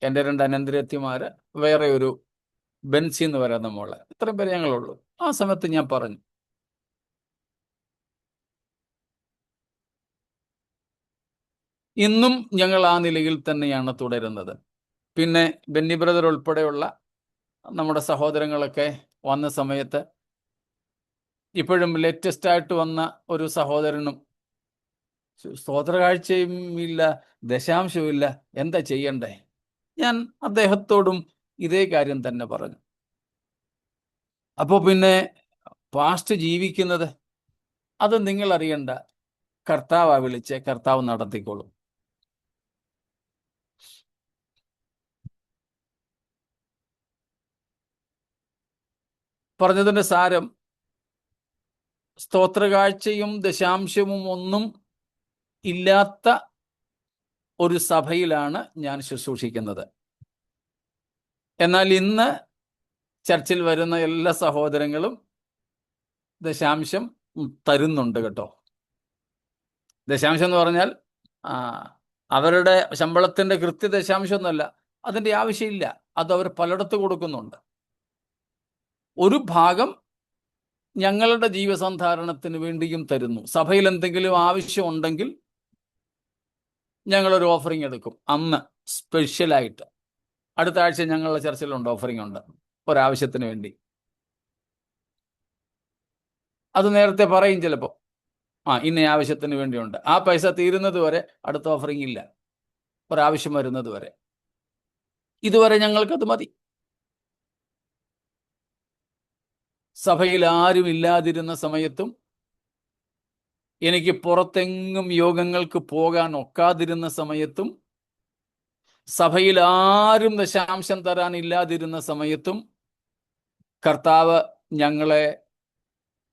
എൻ്റെ 2 അനന്തരത്തിമാര്, വേറെ ഒരു ബെൻസി എന്ന് പറയുന്ന മോള്, ഇത്രയും പേര് ഞങ്ങളുള്ളൂ. ആ സമയത്ത് ഞാൻ പറഞ്ഞു, ഇന്നും ഞങ്ങൾ ആ നിലയിൽ തന്നെയാണ് തുടരുന്നത്. പിന്നെ ബെന്നി ബ്രദർ ഉൾപ്പെടെയുള്ള നമ്മുടെ സഹോദരങ്ങളൊക്കെ വന്ന സമയത്ത്, ഇപ്പോഴും ലേറ്റസ്റ്റ് ആയിട്ട് വന്ന ഒരു സഹോദരനും സ്തോത്രകാഴ്ചയും ഇല്ല, ദശാംശവും ഇല്ല, എന്താ ചെയ്യണ്ടേ? ഞാൻ അദ്ദേഹത്തോടും ഇതേ കാര്യം തന്നെ പറഞ്ഞു. അപ്പോൾ പിന്നെ പാസ്റ്റ് ജീവിക്കുന്നത് അത് നിങ്ങൾ അറിയണ്ട, കർത്താവ് വിളിച്ച് കർത്താവ് നടത്തിക്കോളും. പറഞ്ഞതിൻ്റെ സാരം, സ്തോത്രകാഴ്ചയും ദശാംശവും ഒന്നും ഇല്ലാത്ത ഒരു സഭയിലാണ് ഞാൻ ശുശ്രൂഷിക്കുന്നത്. എന്നാൽ ഇന്ന് ചർച്ചിൽ വരുന്ന എല്ലാ സഹോദരങ്ങളും ദശാംശം തരുന്നുണ്ട് കേട്ടോ. ദശാംശം എന്ന് പറഞ്ഞാൽ അവരുടെ ശമ്പളത്തിൻ്റെ കൃത്യ ദശാംശമൊന്നുമല്ല, അതിൻ്റെ ആവശ്യമില്ല, അത് അവർ പലയിടത്ത് കൊടുക്കുന്നുണ്ട്. ഒരു ഭാഗം ഞങ്ങളുടെ ജീവസന്ധാരണത്തിന് വേണ്ടിയും തരുന്നു. സഭയിൽ എന്തെങ്കിലും ആവശ്യമുണ്ടെങ്കിൽ ഞങ്ങളൊരു ഓഫറിങ് എടുക്കും, അന്ന് സ്പെഷ്യലായിട്ട്. അടുത്ത ആഴ്ച ഞങ്ങളുടെ ചർച്ചിലുണ്ട്, ഓഫറിങ് ഉണ്ട് ഒരാവശ്യത്തിന് വേണ്ടി. അത് നേരത്തെ പറയും ചിലപ്പോൾ, ഇന്ന ആവശ്യത്തിന് വേണ്ടിയുണ്ട്, ആ പൈസ തീരുന്നത് വരെ അടുത്ത ഓഫറിങ് ഇല്ല, ഒരാവശ്യം വരുന്നത് വരെ. ഇതുവരെ ഞങ്ങൾക്കത് മതി. സഭയിൽ ആരും ഇല്ലാതിരുന്ന സമയത്തും, എനിക്ക് പുറത്തെങ്ങും യോഗങ്ങൾക്ക് പോകാൻ ഒക്കാതിരുന്ന സമയത്തും, സഭയിൽ ആരും ദശാംശം തരാൻ ഇല്ലാതിരുന്ന സമയത്തും, കർത്താവ് ഞങ്ങളെ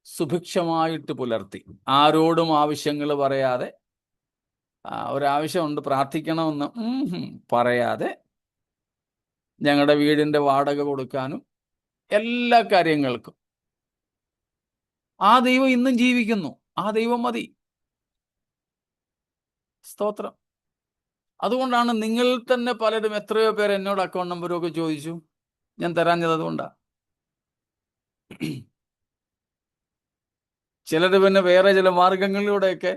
സുഭിക്ഷമായിട്ട് പുലർത്തി. ആരോടും ആവശ്യങ്ങൾ പറയാതെ, ഒരാവശ്യമുണ്ട് പ്രാർത്ഥിക്കണമെന്ന് പറയാതെ, ഞങ്ങളുടെ വീടിൻ്റെ വാടക കൊടുക്കാനും എല്ലാ കാര്യങ്ങൾക്കും ആ ദൈവം ഇന്നും ജീവിക്കുന്നു. ആ ദൈവം മതി. സ്തോത്രം. അതുകൊണ്ടാണ് നിങ്ങൾ തന്നെ പലരും, എത്രയോ പേര് എന്നോട് അക്കൗണ്ട് നമ്പരും ഒക്കെ ചോദിച്ചു, ഞാൻ തരാഞ്ഞത് അതുകൊണ്ടാണ്. ചിലർ പിന്നെ വേറെ ചില മാർഗങ്ങളിലൂടെയൊക്കെ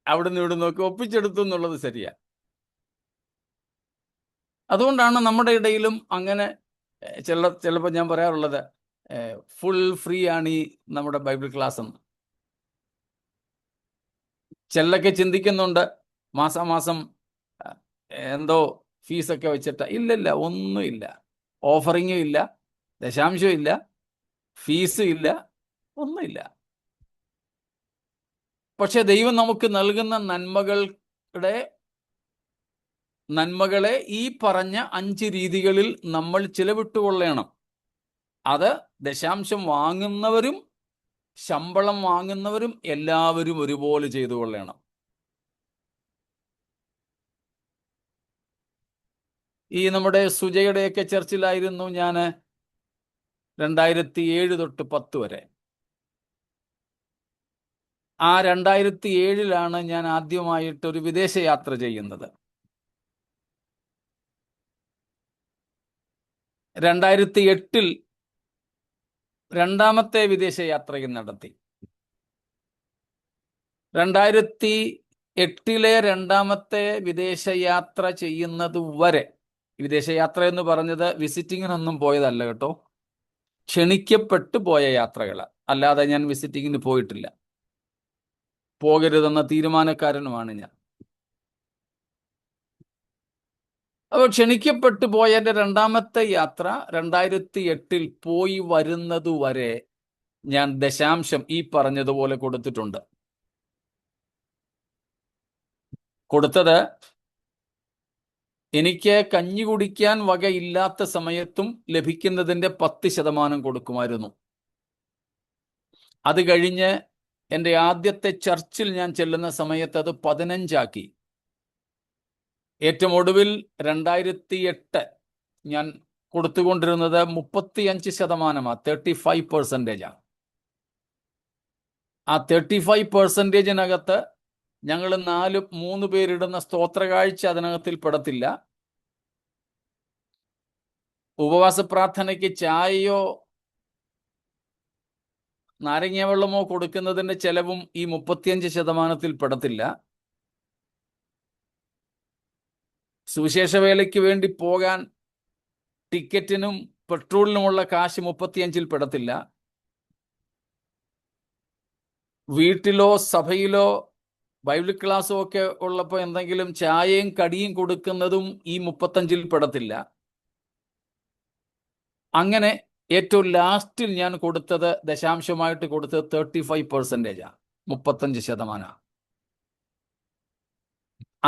അവിടെ നിന്ന് ഇവിടെ നോക്കി ഒപ്പിച്ചെടുത്തു എന്നുള്ളത് ശരിയാ. അതുകൊണ്ടാണ് നമ്മുടെ ഇടയിലും അങ്ങനെ ചിലപ്പോൾ ഞാൻ പറയാറുള്ളത് ഫുൾ ഫ്രീ ആണ് ഈ നമ്മുടെ ബൈബിൾ ക്ലാസ് എന്ന്. ചിലരൊക്കെ ചിന്തിക്കുന്നുണ്ട് മാസാമാസം എന്തോ ഫീസൊക്കെ വെച്ചിട്ട്. ഇല്ലില്ല, ഒന്നുമില്ല. ഓഫറിങ്ങും ഇല്ല, ദശാംശവും ഇല്ല, ഫീസും ഇല്ല, ഒന്നുമില്ല. പക്ഷെ ദൈവം നമുക്ക് നൽകുന്ന നന്മകളെ ഈ പറഞ്ഞ 5 രീതികളിൽ നമ്മൾ ചിലവിട്ടുകൊള്ളണം. അത് ദശാംശം വാങ്ങുന്നവരും ശമ്പളം വാങ്ങുന്നവരും എല്ലാവരും ഒരുപോലെ ചെയ്തു കൊള്ളണം. ഈ നമ്മുടെ സുജയുടെയൊക്കെ ചർച്ചിലായിരുന്നു ഞാൻ 2007 തൊട്ട് 10 വരെ. ആ 2007 ഞാൻ ആദ്യമായിട്ടൊരു വിദേശ യാത്ര ചെയ്യുന്നത്. 2008 രണ്ടാമത്തെ വിദേശ യാത്രയും നടത്തി. 2008 രണ്ടാമത്തെ വിദേശയാത്ര ചെയ്യുന്നത് വരെ, വിദേശയാത്ര എന്ന് പറഞ്ഞത് വിസിറ്റിങ്ങിനൊന്നും പോയതല്ല കേട്ടോ, ക്ഷണിക്കപ്പെട്ടു പോയ യാത്രകൾ, അല്ലാതെ ഞാൻ വിസിറ്റിങ്ങിന് പോയിട്ടില്ല. പോകരുതെന്ന തീരുമാനക്കാരനുമാണ് ഞാൻ. അപ്പോൾ ക്ഷണിക്കപ്പെട്ടു പോയതിൻ്റെ രണ്ടാമത്തെ യാത്ര 2008 പോയി വരുന്നത് വരെ ഞാൻ ദശാംശം ഈ പറഞ്ഞതുപോലെ കൊടുത്തിട്ടുണ്ട്. കൊടുത്തത് എനിക്ക് കഞ്ഞി കുടിക്കാൻ വകയില്ലാത്ത സമയത്തും ലഭിക്കുന്നതിൻ്റെ 10% കൊടുക്കുമായിരുന്നു. അത് കഴിഞ്ഞ് എൻ്റെ ആദ്യത്തെ ചർച്ചിൽ ഞാൻ ചെല്ലുന്ന സമയത്ത് അത് 15 ആക്കി. ഏറ്റവും ഒടുവിൽ 2008 ഞാൻ കൊടുത്തുകൊണ്ടിരുന്നത് 35%, 35%. ആ 35%-നകത്ത് ഞങ്ങൾ 3 പേരിടുന്ന സ്തോത്രകാഴ്ച അതിനകത്തിൽ പെടത്തില്ല. ഉപവാസ പ്രാർത്ഥനയ്ക്ക് ചായയോ നാരങ്ങ വെള്ളമോ കൊടുക്കുന്നതിൻ്റെ ചെലവും ഈ 35%-ൽ പെടത്തില്ല. സുവിശേഷ വേലയ്ക്ക് വേണ്ടി പോകാൻ ടിക്കറ്റിനും പെട്രോളിനുമുള്ള കാശ് 35-ൽ പെടത്തില്ല. വീട്ടിലോ സഭയിലോ ബൈബിൾ ക്ലാസ്സും ഒക്കെ ഉള്ളപ്പോൾ എന്തെങ്കിലും ചായയും കടിയും കൊടുക്കുന്നതും ഈ 35-ൽ പെടത്തില്ല. അങ്ങനെ ഏറ്റവും ലാസ്റ്റിൽ ഞാൻ കൊടുത്തത്, ദശാംശമായിട്ട് കൊടുത്തത് 35%, 35%.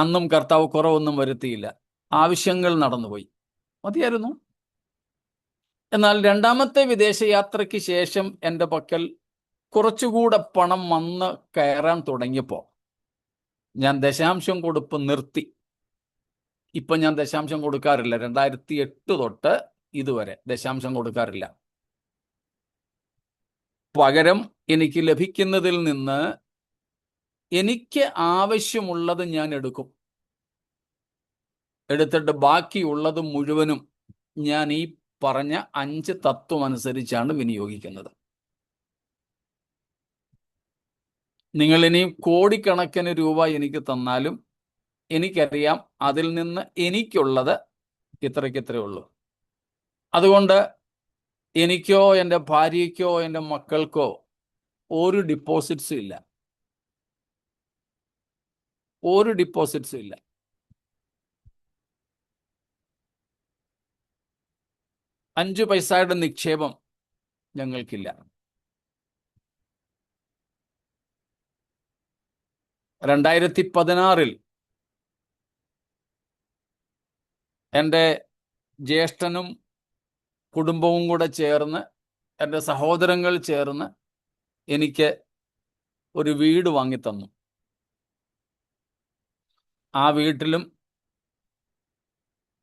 അന്നും കർത്താവ് കുറവൊന്നും വരുത്തിയില്ല. ആവശ്യങ്ങൾ നടന്നുപോയി, മതിയായിരുന്നു. എന്നാൽ രണ്ടാമത്തെ വിദേശയാത്രയ്ക്ക് ശേഷം എൻ്റെ പക്കൽ കുറച്ചുകൂടെ പണം വന്ന് കയറാൻ തുടങ്ങിയപ്പോൾ ഞാൻ ദശാംശം കൊടുപ്പ് നിർത്തി. ഇപ്പം ഞാൻ ദശാംശം കൊടുക്കാറില്ല. 2008 തൊട്ട് ഇതുവരെ ദശാംശം കൊടുക്കാറില്ല. പകരം എനിക്ക് ലഭിക്കുന്നതിൽ നിന്ന് എനിക്ക് ആവശ്യമുള്ളത് ഞാൻ എടുക്കും. എടുത്തിട്ട് ബാക്കിയുള്ളത് മുഴുവനും ഞാൻ ഈ പറഞ്ഞ 5 തത്വം അനുസരിച്ചാണ് വിനിയോഗിക്കുന്നത്. നിങ്ങൾ ഇനി കോടിക്കണക്കിന് രൂപ എനിക്ക് തന്നാലും എനിക്കറിയാം അതിൽ നിന്ന് എനിക്കുള്ളത് ഇത്രയ്ക്കിത്രേ ഉള്ളൂ. അതുകൊണ്ട് എനിക്കോ എൻ്റെ ഭാര്യയ്ക്കോ എൻ്റെ മക്കൾക്കോ ഒരു ഡിപ്പോസിറ്റ്സും ഇല്ല, ഒരു ഡിപ്പോസിറ്റ്സും ഇല്ല. അഞ്ച് പൈസയുടെ നിക്ഷേപം ഞങ്ങൾക്കില്ല. 2016 എൻ്റെ ജ്യേഷ്ഠനും കുടുംബവും കൂടെ ചേർന്ന്, എൻ്റെ സഹോദരങ്ങൾ ചേർന്ന് എനിക്ക് ഒരു വീട് വാങ്ങിത്തന്നു. ആ വീട്ടിലും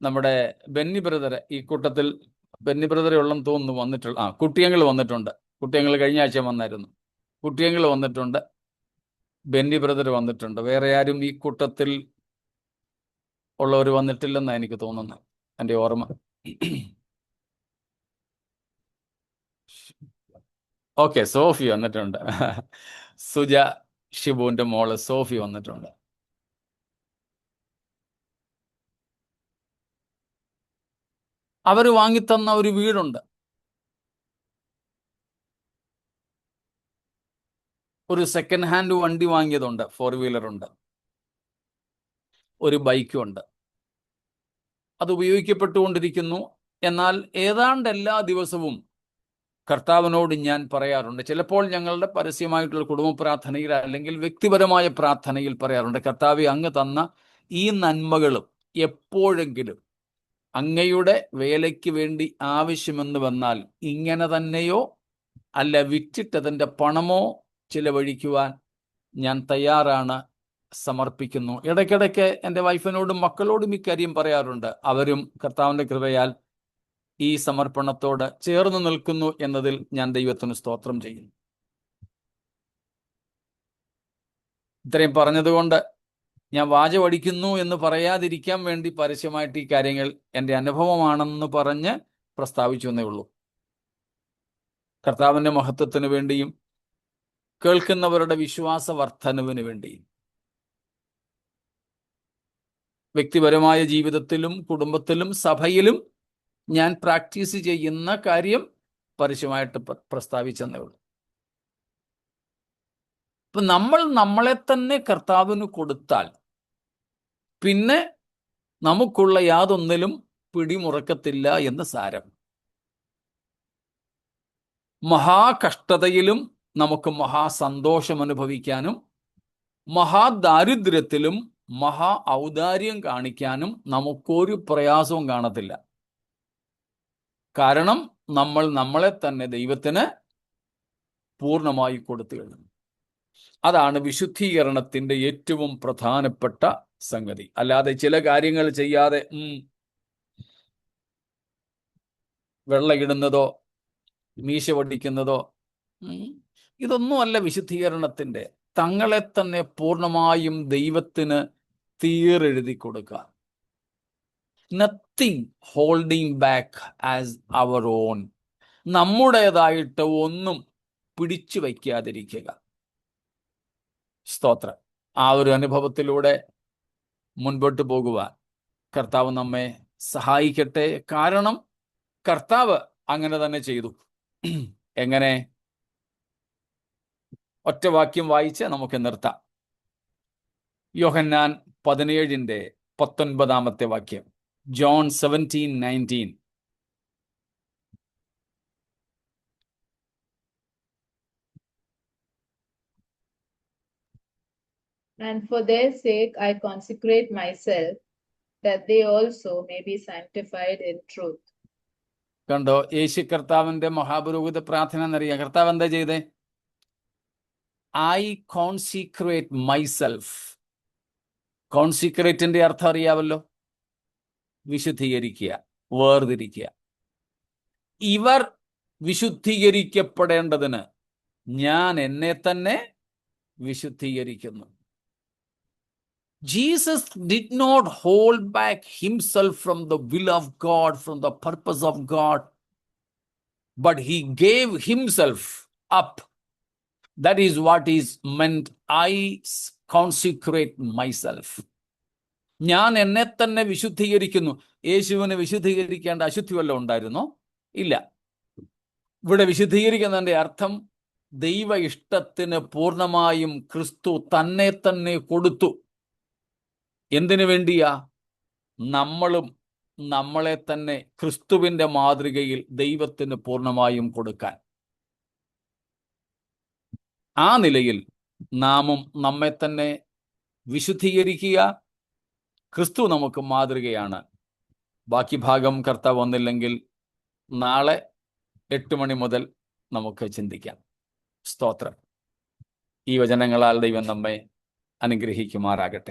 നമ്മുടെ ബെന്നി ബ്രദർ, ഈ കൂട്ടത്തിൽ ബെന്നി ബ്രദറെ ഉള്ളെന്ന് തോന്നുന്നു വന്നിട്ടുള്ള, കുട്ടിയങ്ങൾ വന്നിട്ടുണ്ട്. കുട്ടിയങ്ങൾ കഴിഞ്ഞ ആഴ്ച വന്നായിരുന്നു. കുട്ടിയങ്ങൾ വന്നിട്ടുണ്ട്, ബെന്നി ബ്രദർ വന്നിട്ടുണ്ട്. വേറെ ആരും ഈ കൂട്ടത്തിൽ ഉള്ളവർ വന്നിട്ടില്ലെന്നാണ് എനിക്ക് തോന്നുന്നത്, എൻ്റെ ഓർമ്മ. ഓക്കെ, സോഫി വന്നിട്ടുണ്ട്. സുജ ഷിബുവിൻ്റെ മോള് സോഫി വന്നിട്ടുണ്ട്. അവർ വാങ്ങിത്തന്ന ഒരു വീടുണ്ട്, ഒരു സെക്കൻഡ് ഹാൻഡ് വണ്ടി വാങ്ങിയതുണ്ട്, 4 വീലറുണ്ട്, ഒരു ബൈക്കുണ്ട്. അത് ഉപയോഗിക്കപ്പെട്ടുകൊണ്ടിരിക്കുന്നു. എന്നാൽ ഏതാണ്ട് എല്ലാ ദിവസവും കർത്താവിനോട് ഞാൻ പറയാറുണ്ട്, ചിലപ്പോൾ ഞങ്ങളുടെ പരസ്യമായിട്ടുള്ള കുടുംബ പ്രാർത്ഥനയിൽ അല്ലെങ്കിൽ വ്യക്തിപരമായ പ്രാർത്ഥനയിൽ പറയാറുണ്ട്, കർത്താവേ, അങ്ങ് തന്ന ഈ നന്മകളും എപ്പോഴെങ്കിലും അങ്ങയുടെ വേലയ്ക്ക് വേണ്ടി ആവശ്യമെന്ന് വന്നാൽ ഇങ്ങനെ തന്നെയോ അല്ല വിറ്റിട്ടതിൻ്റെ പണമോ ചിലവഴിക്കുവാൻ ഞാൻ തയ്യാറാണ്, സമർപ്പിക്കുന്നു. ഇടയ്ക്കിടയ്ക്ക് എൻ്റെ വൈഫിനോടും മക്കളോടും ഇക്കാര്യം പറയാറുണ്ട്. അവരും കർത്താവിൻ്റെ കൃപയാൽ ഈ സമർപ്പണത്തോട് ചേർന്ന് നിൽക്കുന്നു എന്നതിൽ ഞാൻ ദൈവത്തിന് സ്തോത്രം ചെയ്യുന്നു. ഇത്രയും പറഞ്ഞതുകൊണ്ട് ഞാൻ വാചമടിക്കുന്നു എന്ന് പറയാതിരിക്കാൻ വേണ്ടി പരസ്യമായിട്ട് ഈ കാര്യങ്ങൾ എൻ്റെ അനുഭവമാണെന്ന് പറഞ്ഞ് പ്രസ്താവിച്ചു എന്നേ ഉള്ളൂ. കർത്താവിൻ്റെ മഹത്വത്തിന് വേണ്ടിയും കേൾക്കുന്നവരുടെ വിശ്വാസ വർധനവിന് വേണ്ടിയും വ്യക്തിപരമായ ജീവിതത്തിലും കുടുംബത്തിലും സഭയിലും ഞാൻ പ്രാക്ടീസ് ചെയ്യുന്ന കാര്യം പരസ്യമായിട്ട് പ്രസ്താവിച്ചെന്നേ ഉള്ളൂ. ഇപ്പൊ നമ്മൾ നമ്മളെ തന്നെ കർത്താവിന് കൊടുത്താൽ പിന്നെ നമുക്കുള്ള യാതൊന്നിലും പിടിമുറക്കത്തില്ല എന്ന് സാരം. മഹാകഷ്ടതയിലും നമുക്ക് മഹാസന്തോഷം അനുഭവിക്കാനും മഹാദാരിദ്ര്യത്തിലും മഹാ ഔദാര്യം കാണിക്കാനും നമുക്കൊരു പ്രയാസവും കാണത്തില്ല. കാരണം നമ്മൾ നമ്മളെ തന്നെ ദൈവത്തിന് പൂർണ്ണമായി കൊടുത്തു കഴിഞ്ഞു. അതാണ് വിശുദ്ധീകരണത്തിന്റെ ഏറ്റവും പ്രധാനപ്പെട്ട സംഗതി. അല്ലാതെ ചില കാര്യങ്ങൾ ചെയ്യാതെ വെള്ളയിടുന്നതോ മീശ വടിക്കുന്നതോ ഇതൊന്നുമല്ല വിശുദ്ധീകരണത്തിന്റെ. തങ്ങളെ തന്നെ പൂർണ്ണമായും ദൈവത്തിന് തീരെഴുതി കൊടുക്കുക. Nothing holding back as our own. നമ്മുടേതായിട്ട് ഒന്നും പിടിച്ചു വയ്ക്കാതിരിക്കുക. സ്തോത്രം. ആ ഒരു അനുഭവത്തിലൂടെ മുൻപോട്ട് പോകുവാൻ കർത്താവ് നമ്മെ സഹായിക്കട്ടെ. കാരണം കർത്താവ് അങ്ങനെ തന്നെ ചെയ്തു. എങ്ങനെ? ഒറ്റ വാക്യം വായിച്ച് നമുക്ക് നിർത്താം. യോഹന്നാൻ 17:19 വാക്യം. John 17:19. And for their sake I consecrate myself, that they also may be sanctified in truth. കണ്ടോ, യേശു കർത്താവിന്റെ മഹാപുരോഹിത പ്രാർത്ഥന എന്നറിയാം. കർത്താവ് എന്താ ചെയ്തേ? I consecrate myself. കോൺസിക്രേറ്റിന്റെ അർത്ഥം അറിയാമല്ലോ, വിശുദ്ധീകരിക്കുക, വേർതിരിക്കുക. ഇവർ വിശുദ്ധീകരിക്കപ്പെടേണ്ടതിന് ഞാൻ എന്നെ തന്നെ വിശുദ്ധീകരിക്കുന്നു. Jesus did not hold back himself from the will of God, from the purpose of God, but he gave himself up. That is what is meant, I consecrate myself. ഞാൻ എന്നെ തന്നെ വിശുദ്ധീകരിക്കുന്നു. യേശുവിന് വിശുദ്ധീകരിക്കേണ്ട അശുദ്ധി വല്ലതും ഉണ്ടായിരുന്നോ? ഇല്ല. ഇവിടെ വിശുദ്ധീകരിക്കുന്നതിൻ്റെ അർത്ഥം ദൈവ ഇഷ്ടത്തിന് പൂർണ്ണമായും ക്രിസ്തു തന്നെ തന്നെ കൊടുത്തു. എന്തിനു വേണ്ടിയാ? നമ്മളും നമ്മളെ തന്നെ ക്രിസ്തുവിന്റെ മാതൃകയിൽ ദൈവത്തിന് പൂർണ്ണമായും കൊടുക്കാൻ. ആ നിലയിൽ നാമും നമ്മെ തന്നെ വിശുദ്ധീകരിക്കുക. ക്രിസ്തു നമുക്ക് മാതൃകയാണ്. ബാക്കി ഭാഗം കർത്താവ് വന്നില്ലെങ്കിൽ നാളെ 8 മണി മുതൽ നമുക്ക് ചിന്തിക്കാം. സ്തോത്രം. ഈ വചനങ്ങളാൽ ദൈവം നമ്മെ അനുഗ്രഹിക്കുമാറാകട്ടെ.